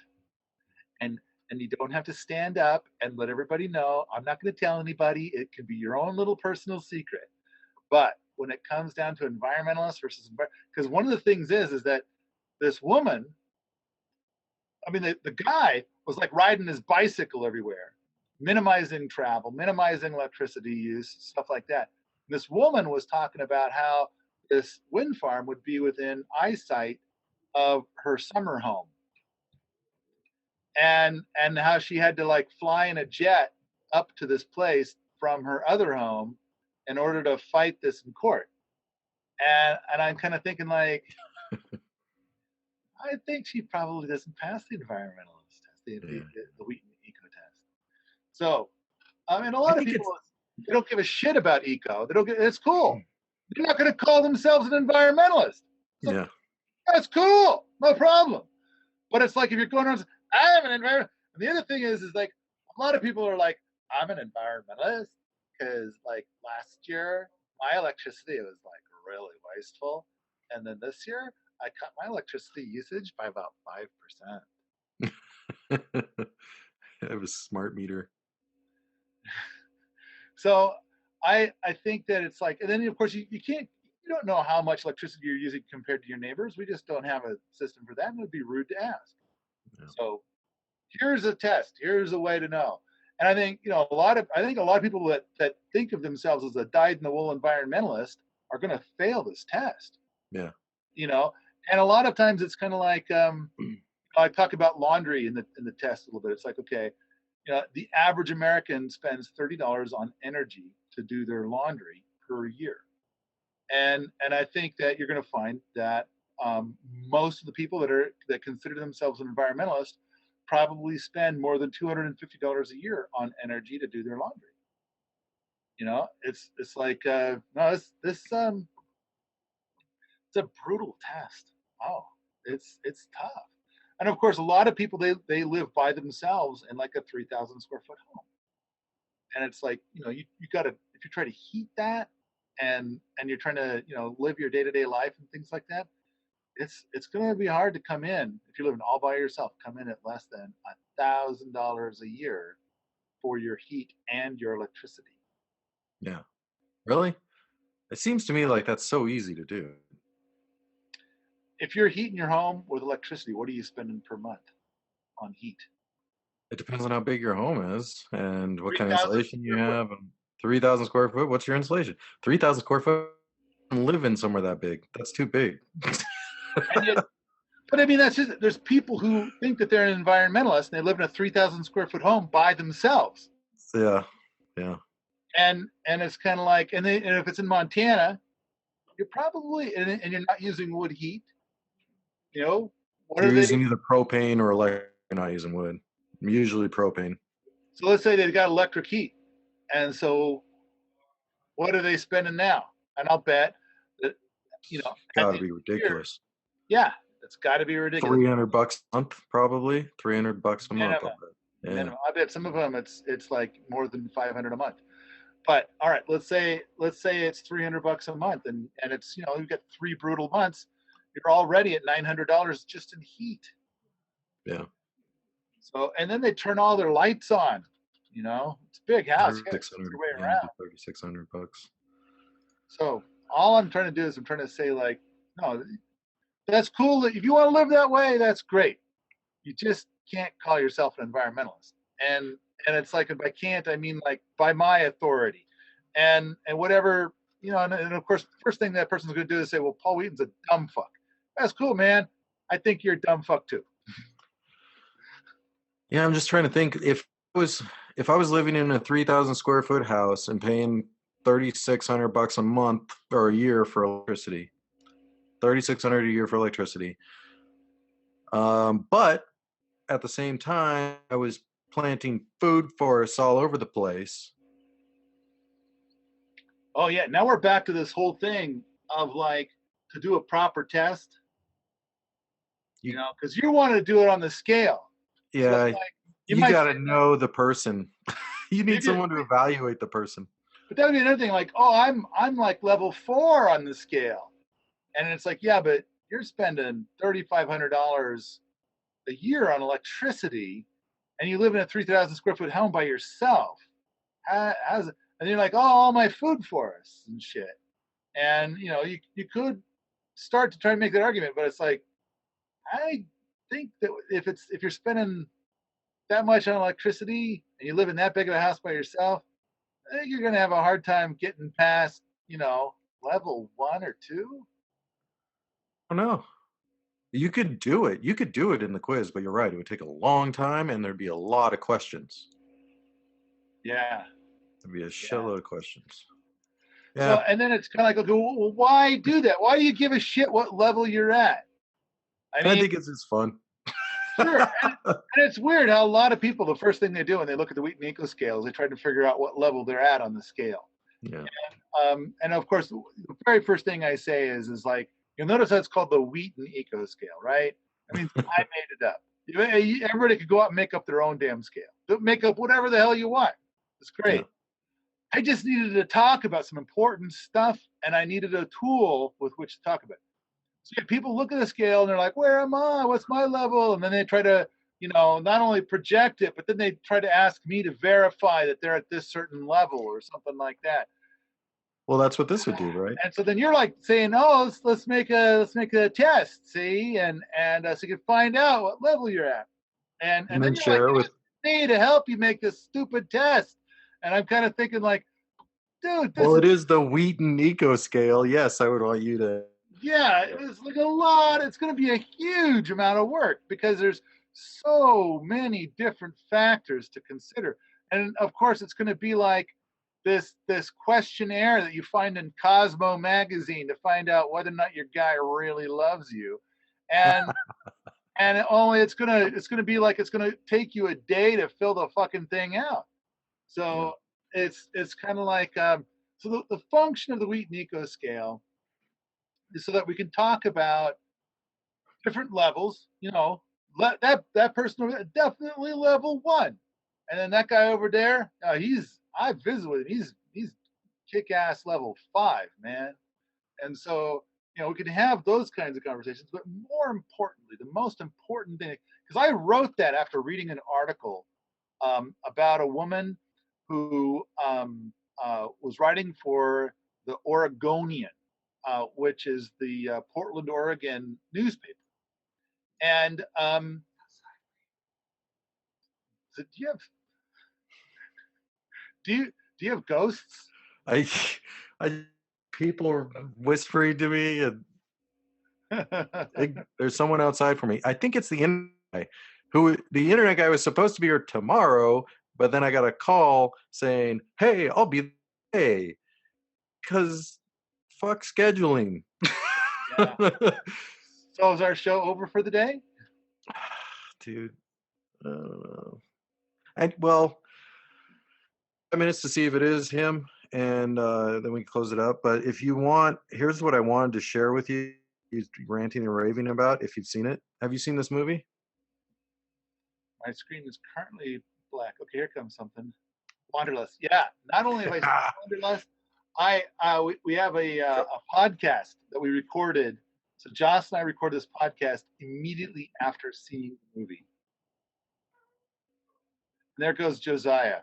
And you don't have to stand up and let everybody know. I'm not going to tell anybody. It can be your own little personal secret. But when it comes down to environmentalists versus, because one of the things is that this woman, I mean, the guy was like riding his bicycle everywhere, minimizing travel, minimizing electricity use, stuff like that. And this woman was talking about how this wind farm would be within eyesight of her summer home, and how she had to like fly in a jet up to this place from her other home in order to fight this in court. And I'm kind of thinking like, I think she probably doesn't pass the environmentalist test, the Wheaton Eco Test. So, I mean, a I lot of think people, they don't give a shit about eco. They don't get, it's cool. They're not going to call themselves an environmentalist. So, yeah. that's cool. No problem. But it's like, if you're going around, I'm an environmentalist. And the other thing is like, a lot of people are like, I'm an environmentalist because like last year, my electricity was like really wasteful. And then this year, I cut my electricity usage by about 5%. I have a smart meter. So I think that it's like, and then of course you don't know how much electricity you're using compared to your neighbors. We just don't have a system for that, and it would be rude to ask. Yeah. So here's a test. Here's a way to know. And I think a lot of people that think of themselves as a dyed-in-the-wool environmentalist are going to fail this test. Yeah. And a lot of times it's kind of like I talk about laundry in the test a little bit. It's like, okay, the average American spends $30 on energy to do their laundry per year, and I think that you're going to find that most of the people that consider themselves an environmentalist probably spend more than $250 a year on energy to do their laundry. It's like no, it's a brutal test. Oh, it's tough. And of course, a lot of people they live by themselves in like a 3,000 square foot home, and it's like you gotta, if you try to heat that and you're trying to live your day-to-day life and things like that, it's gonna be hard to come in if you're living all by yourself. Come in at less than $1,000 a year for your heat and your electricity. Yeah, really? It seems to me like that's so easy to do. If you're heating your home with electricity, what are you spending per month on heat? It depends on how big your home is and what kind of insulation you have. And 3,000 square foot. What's your insulation? 3,000 square foot. I don't live in somewhere that big. That's too big. But I mean, that's just, there's people who think that they're an environmentalist and they live in a 3,000 square foot home by themselves. Yeah. And it's kind of like, and if it's in Montana, you're probably, and you're not using wood heat. What You're are they using either propane or electric. You're not using wood. Usually propane. So let's say they've got electric heat, and so what are they spending now? And I'll bet that it's got to be ridiculous. Yeah, it's got to be ridiculous. $300 a month, probably $300 a month. Yeah. I bet some of them it's like more than $500 a month. But all right, let's say it's $300 a month, and it's you've got 3 brutal months. You're already at $900 just in heat. Yeah. So, and then they turn all their lights on. It's a big house. $3,600. So all I'm trying to do is I'm trying to say like, no, that's cool. If you want to live that way, that's great. You just can't call yourself an environmentalist. And it's like, if I can't, I mean like by my authority, and whatever, and of course, first thing that person's going to do is say, well, Paul Wheaton's a dumb fuck. That's cool, man. I think you're a dumb fuck too. Yeah, I'm just trying to think if I was living in a 3,000 square foot house and paying $3,600 a month or a year for electricity, $3,600 a year for electricity. But at the same time, I was planting food forests all over the place. Oh yeah, now we're back to this whole thing of like, to do a proper test, because you want to do it on the scale. Yeah, so like, you got to know the person. You need someone to evaluate the person. But that would be another thing, like, oh, I'm like level 4 on the scale, and it's like, yeah, but you're spending $3,500 a year on electricity, and you live in a 3,000 square foot home by yourself. And you're like, oh, all my food forests and shit. And you could start to try to make that argument, but it's like I think that if you're spending that much on electricity and you live in that big of a house by yourself, I think you're going to have a hard time getting past, level 1 or 2. Oh no. You could do it. You could do it in the quiz, but you're right. It would take a long time and there'd be a lot of questions. Yeah. There'd be a Yeah. shitload of questions. So, Yeah. and then it's kind of like, okay, well, why do that? Why do you give a shit what level you're at? I I mean, think it's just fun. sure. And it's weird how a lot of people, the first thing they do when they look at the Wheaton Eco scale is they try to figure out what level they're at on the scale. Yeah. And of course, the very first thing I say is like, you'll notice that's called the Wheaton Eco scale, right? I mean, I made it up. Everybody could go out and make up their own damn scale. Make up whatever the hell you want. It's Yeah. great. I just needed to talk about some important stuff, and I needed a tool with which to talk about it. So people look at the scale and they're like, where am I? What's my level? And then they try to, not only project it, but then they try to ask me to verify that they're at this certain level or something like that. Well, that's what this would do, right? And so then you're like saying, oh, let's make a test, see, and so you can find out what level you're at. And And then then you're like, share it with. me to help you make this stupid test. And I'm kind of thinking like, dude, this Well, is it is the Wheaton Eco scale. Yes, I would want you to. yeah, it's like a lot. It's going to be a huge amount of work because there's so many different factors to consider. And of course, it's going to be like this questionnaire that you find in Cosmo magazine to find out whether or not your guy really loves you. And only it's gonna be like it's gonna take you a day to fill the fucking thing out. Yeah. So it's kind of like so the function of the Wheaton Eco scale is so that we can talk about different levels. That person definitely level 1, and then that guy over there, I visit with him. He's kick ass level 5, man. And so we can have those kinds of conversations. But more importantly, the most important thing, because I wrote that after reading an article about a woman who was writing for the Oregonian, which is the Portland, Oregon newspaper. And so do you have ghosts? I, I, people are whispering to me, and there's someone outside for me. I think it's the internet guy. The internet guy was supposed to be here tomorrow, but then I got a call saying, "Hey, I'll be hey," because fuck scheduling. Yeah. So is our show over for the day? Dude, I don't know. Well, 5 minutes to see if it is him, and then we can close it up. But if you want, here's what I wanted to share with you. He's ranting and raving about. If you've seen it, have you seen this movie? My screen is currently black. Okay, here comes something. Wanderlust. Yeah. Not only have I seen Wanderlust, we have a podcast that we recorded. So Joss and I recorded this podcast immediately after seeing the movie. And there goes Josiah.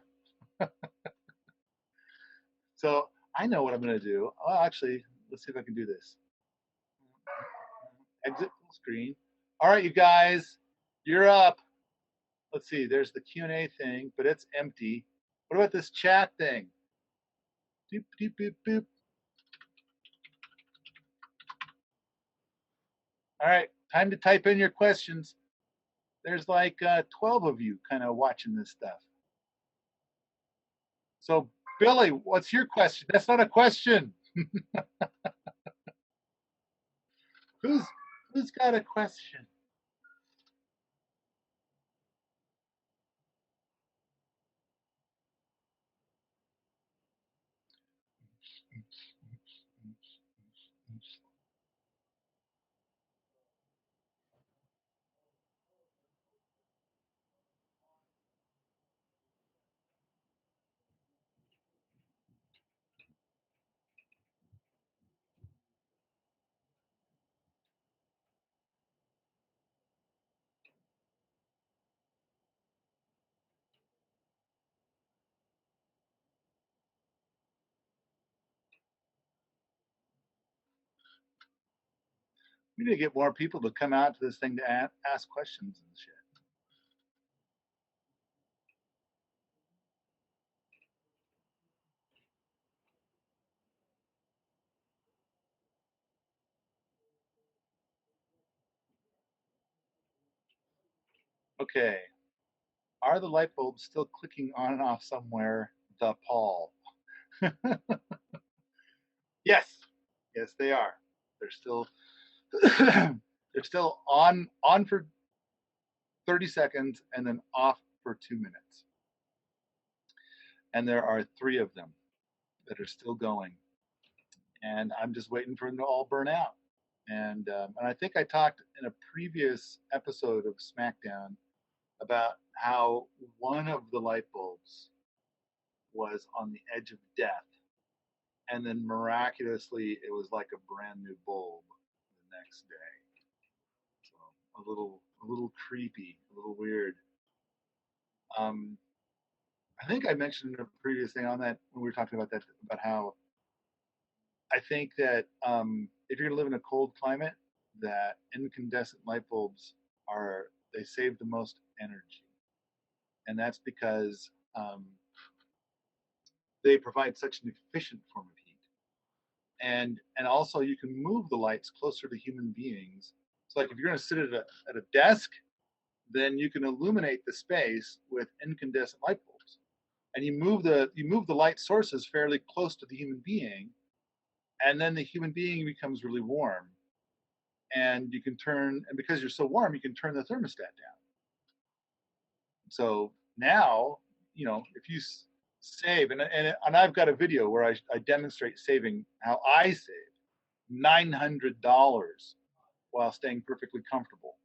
So I know what I'm going to do. Oh, actually, let's see if I can do this. Exit full screen. All right, you guys, you're up. Let's see. There's the Q&A thing, but it's empty. What about this chat thing? Doop, doop, doop, doop. All right, time to type in your questions. There's like 12 of you kind of watching this stuff. So, Billy, what's your question? That's not a question. Who's got a question? We need to get more people to come out to this thing to ask questions and shit. Okay. Are the light bulbs still clicking on and off somewhere? The Paul. Yes. Yes, they are. They're still they're still on for 30 seconds and then off for 2 minutes. And there are 3 of them that are still going. And I'm just waiting for them to all burn out. And I think I talked in a previous episode of Smackdown about how one of the light bulbs was on the edge of death, and then miraculously it was like a brand new bulb the next day. So a little creepy, a little weird. Um, I think I mentioned in a previous thing on that when we were talking about that, about how I think that if you're gonna live in a cold climate, that incandescent light bulbs they save the most energy, and that's because they provide such an efficient form of heat, and also you can move the lights closer to human beings. So like if you're gonna sit at a desk, then you can illuminate the space with incandescent light bulbs, and you move the light sources fairly close to the human being, and then the human being becomes really warm, and you can turn, and because you're so warm, you can turn the thermostat down. So now, you know, if you save, and I've got a video where I demonstrate saving, how I save $900 while staying perfectly comfortable,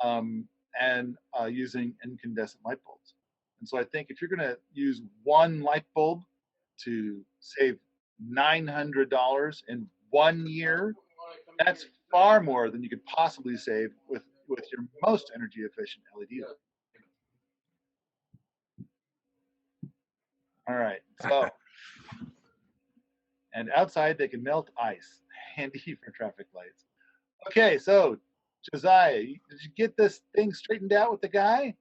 and using incandescent light bulbs. And so I think if you're going to use one light bulb to save $900 in 1 year, that's far more than you could possibly save with your most energy efficient LED light. All right, so and outside they can melt ice, handy for traffic lights. Okay, so Josiah, did you get this thing straightened out with the guy?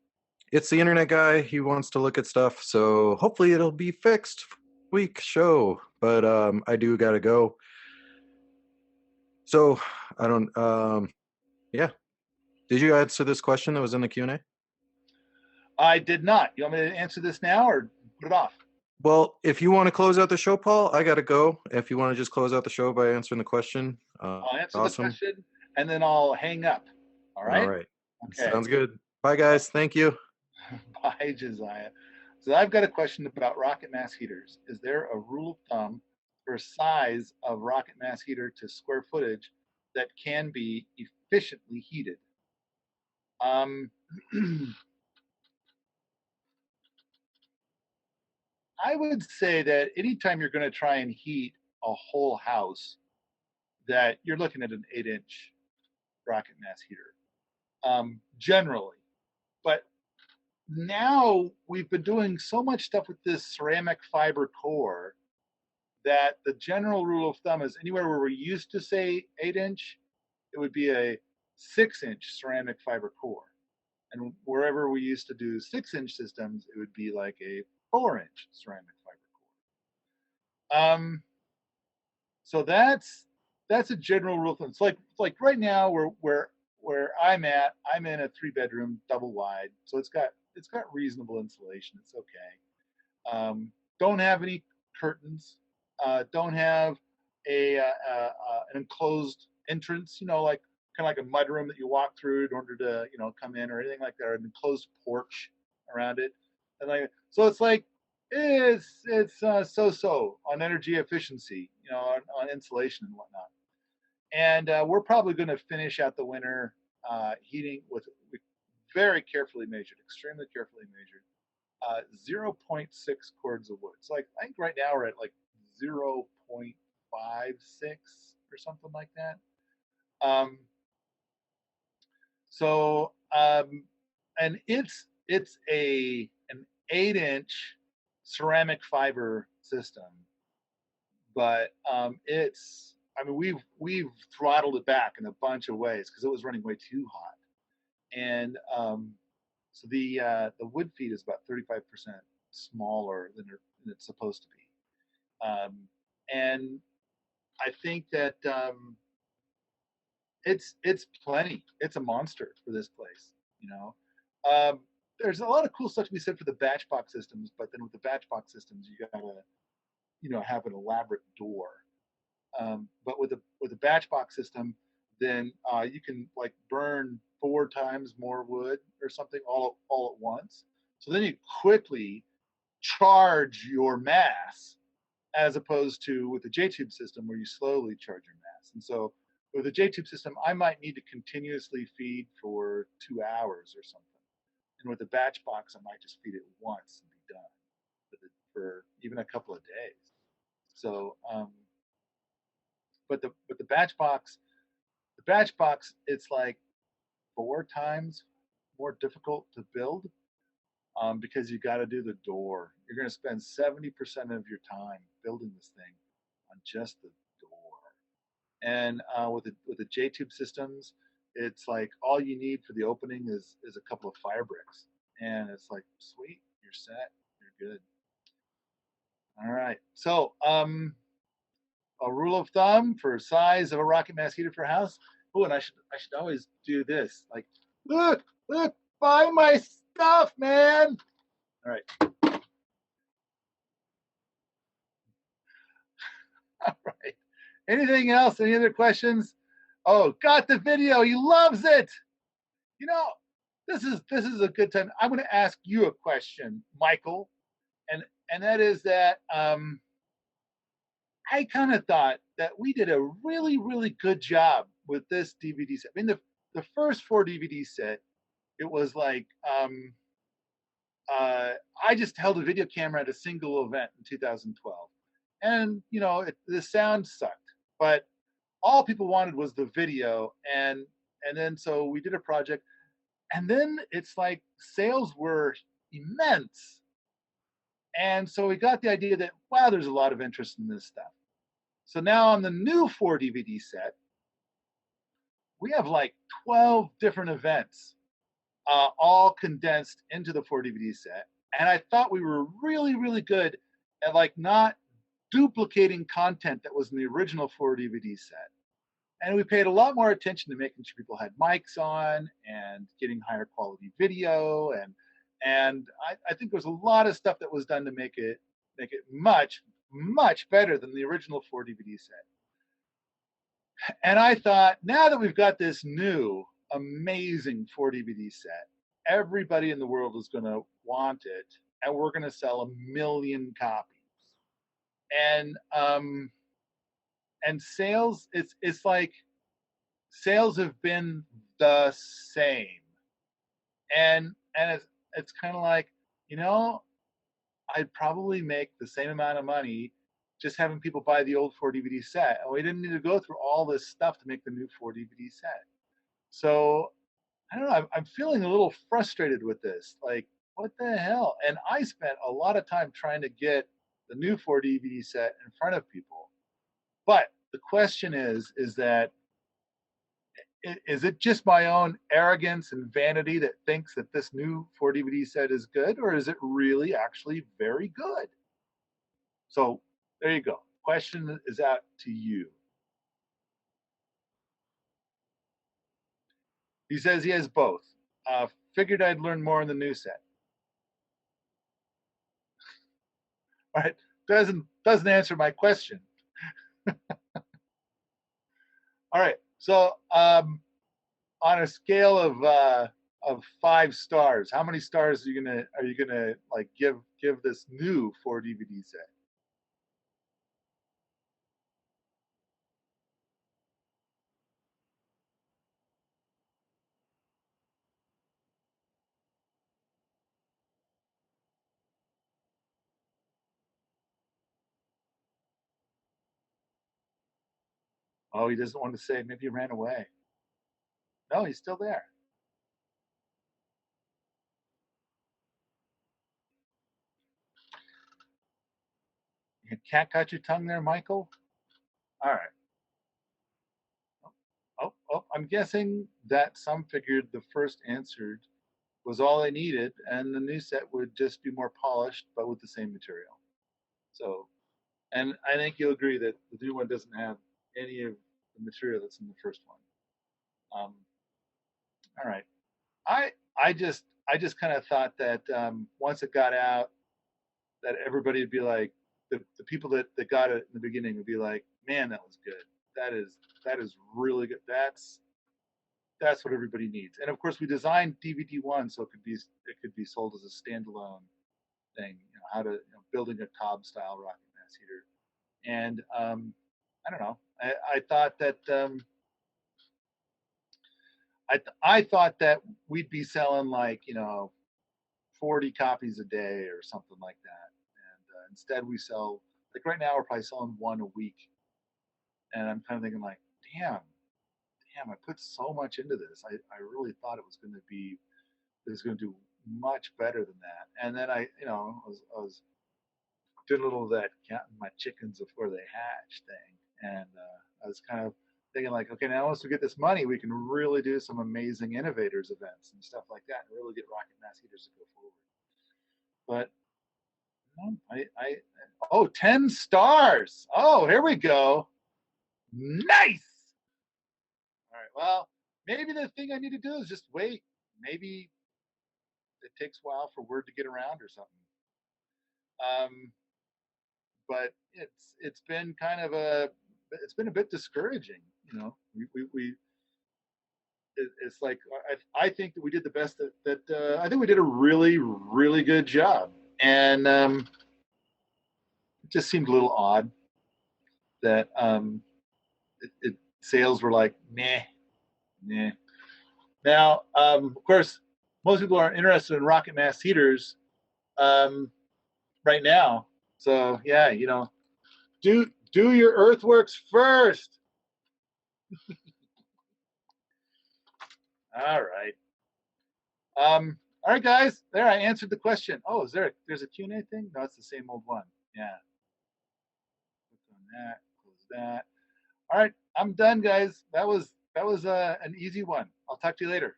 It's the internet guy. He wants to look at stuff, so hopefully it'll be fixed week show. But I do gotta go. So I don't. Yeah. Did you answer this question that was in the Q&A? I did not. You want me to answer this now or put it off? Well, if you want to close out the show, Paul, I gotta go. If you want to just close out the show by answering the question, I'll answer the awesome. question and then I'll hang up. All right? All right. Okay. Sounds good. Bye, guys. Thank you. Bye, Josiah. So I've got a question about rocket mass heaters. Is there a rule of thumb for size of rocket mass heater to square footage that can be efficiently heated? I would say that anytime you're going to try and heat a whole house, that you're looking at an 8-inch rocket mass heater, generally. But now we've been doing so much stuff with this ceramic fiber core that the general rule of thumb is anywhere where we used to say 8-inch, it would be a 6-inch ceramic fiber core. And wherever we used to do 6-inch systems, it would be like a 4-inch ceramic fiber core. So that's a general rule of thumb. It's like right now where I'm at, I'm in a 3-bedroom double wide, so it's got reasonable insulation. It's okay. Don't have any curtains. Don't have an enclosed entrance. You know, like kind of like a mudroom that you walk through in order to come in or anything like that. Or an enclosed porch around it, and like so it's like it's so on energy efficiency, on insulation and whatnot. And we're probably going to finish out the winter heating with very carefully measured, extremely carefully measured 0.6 cords of wood. So like I think right now we're at like 0.56 or something like that. And it's an 8-inch ceramic fiber system, but it's I mean, we've throttled it back in a bunch of ways because it was running way too hot. And so the wood feed is about 35% smaller than it's supposed to be. And I think that it's plenty. It's a monster for this place, you know. There's a lot of cool stuff to be said for the batch box systems, but then with the batch box systems, you gotta, you know, have an elaborate door. But with a batch box system, then you can like burn 4 times more wood or something all at once. So then you quickly charge your mass, as opposed to with the J-tube system where you slowly charge your mass. And so with a J-tube system, I might need to continuously feed for 2 hours or something. And with a batch box, I might just feed it once and be done for even a couple of days. So, but the batch box, it's like 4 times more difficult to build, because you got to do the door. You're going to spend 70% of your time building this thing on just the door. And with the J-tube systems, it's like all you need for the opening is a couple of fire bricks, and it's like, sweet, you're set, you're good. All right. So a rule of thumb for size of a rocket mass heater for a house. Oh, and I should always do this. Like, look, buy my stuff, man. All right. All right. Anything else? Any other questions? Oh, got the video. He loves it. You know, this is a good time. I'm going to ask you a question, Michael, and that is that I kind of thought that we did a really, really good job with this DVD set. I mean, the first 4 DVD set, it was like I just held a video camera at a single event in 2012, and you know the sound sucked, but all people wanted was the video, and then so we did a project, and then it's like sales were immense, and so we got the idea that wow, there's a lot of interest in this stuff. So now on the new 4 DVD set, we have like 12 different events, all condensed into the 4 DVD set. And I thought we were really, really good at like not duplicating content that was in the original 4 DVD set. And we paid a lot more attention to making sure people had mics on and getting higher quality video. And I think there's a lot of stuff that was done to make it much, much better than the original 4 DVD set. And I thought, now that we've got this new amazing 4 DVD set, everybody in the world is going to want it, and we're going to sell 1,000,000 copies. And sales, it's like sales have been the same, and it's kind of like, you know, I'd probably make the same amount of money just having people buy the old 4 DVD set. And we didn't need to go through all this stuff to make the new 4 DVD set. So I don't know, I'm feeling a little frustrated with this. Like, what the hell? And I spent a lot of time trying to get the new 4 DVD set in front of people. But the question is that is it just my own arrogance and vanity that thinks that this new 4 DVD set is good, or is it really actually very good? So there you go. Question is out to you. He says he has both. Figured I'd learn more in the new set. All right, doesn't answer my question. All right, so on a scale of 5 stars, how many stars are you gonna like give this new 4 DVD set? Oh, he doesn't want to say. Maybe he ran away. No, he's still there. Your cat got your tongue there, Michael? All right. I'm guessing that some figured the first answered was all they needed, and the new set would just be more polished, but with the same material. So, and I think you'll agree that the new one doesn't have any of the material that's in the first one. All right. I I just kind of thought that once it got out, that everybody would be like, the people that got it in the beginning would be like, man, that was good. That is really good. That's what everybody needs. And of course, we designed DVD one so it could be sold as a standalone thing. How to building a Cobb style rocket mass heater. And I don't know. I thought that I thought that we'd be selling like 40 copies a day or something like that. And instead, we sell, like right now, we're probably selling one a week. And I'm kind of thinking like, damn, I put so much into this. I really thought it was going to do much better than that. And then I was doing a little of that counting my chickens before they hatch thing. And I was kind of thinking like, okay, now once we get this money, we can really do some amazing innovators events and stuff like that, and really get rocket mass heaters to go forward. But oh, 10 stars. Oh, here we go. Nice. All right. Well, maybe the thing I need to do is just wait. Maybe it takes a while for word to get around or something. But it's been kind of it's been a bit discouraging. We it's like I think that we did the best that I think we did a really really good job, and it just seemed a little odd that sales were like meh, meh. Now, of course, most people aren't interested in rocket mass heaters right now. So yeah, do your earthworks first. All right. All right, guys. There, I answered the question. Oh, there's a Q&A thing? No, it's the same old one. Yeah. Click on that. Close that. All right, I'm done, guys. That was an easy one. I'll talk to you later.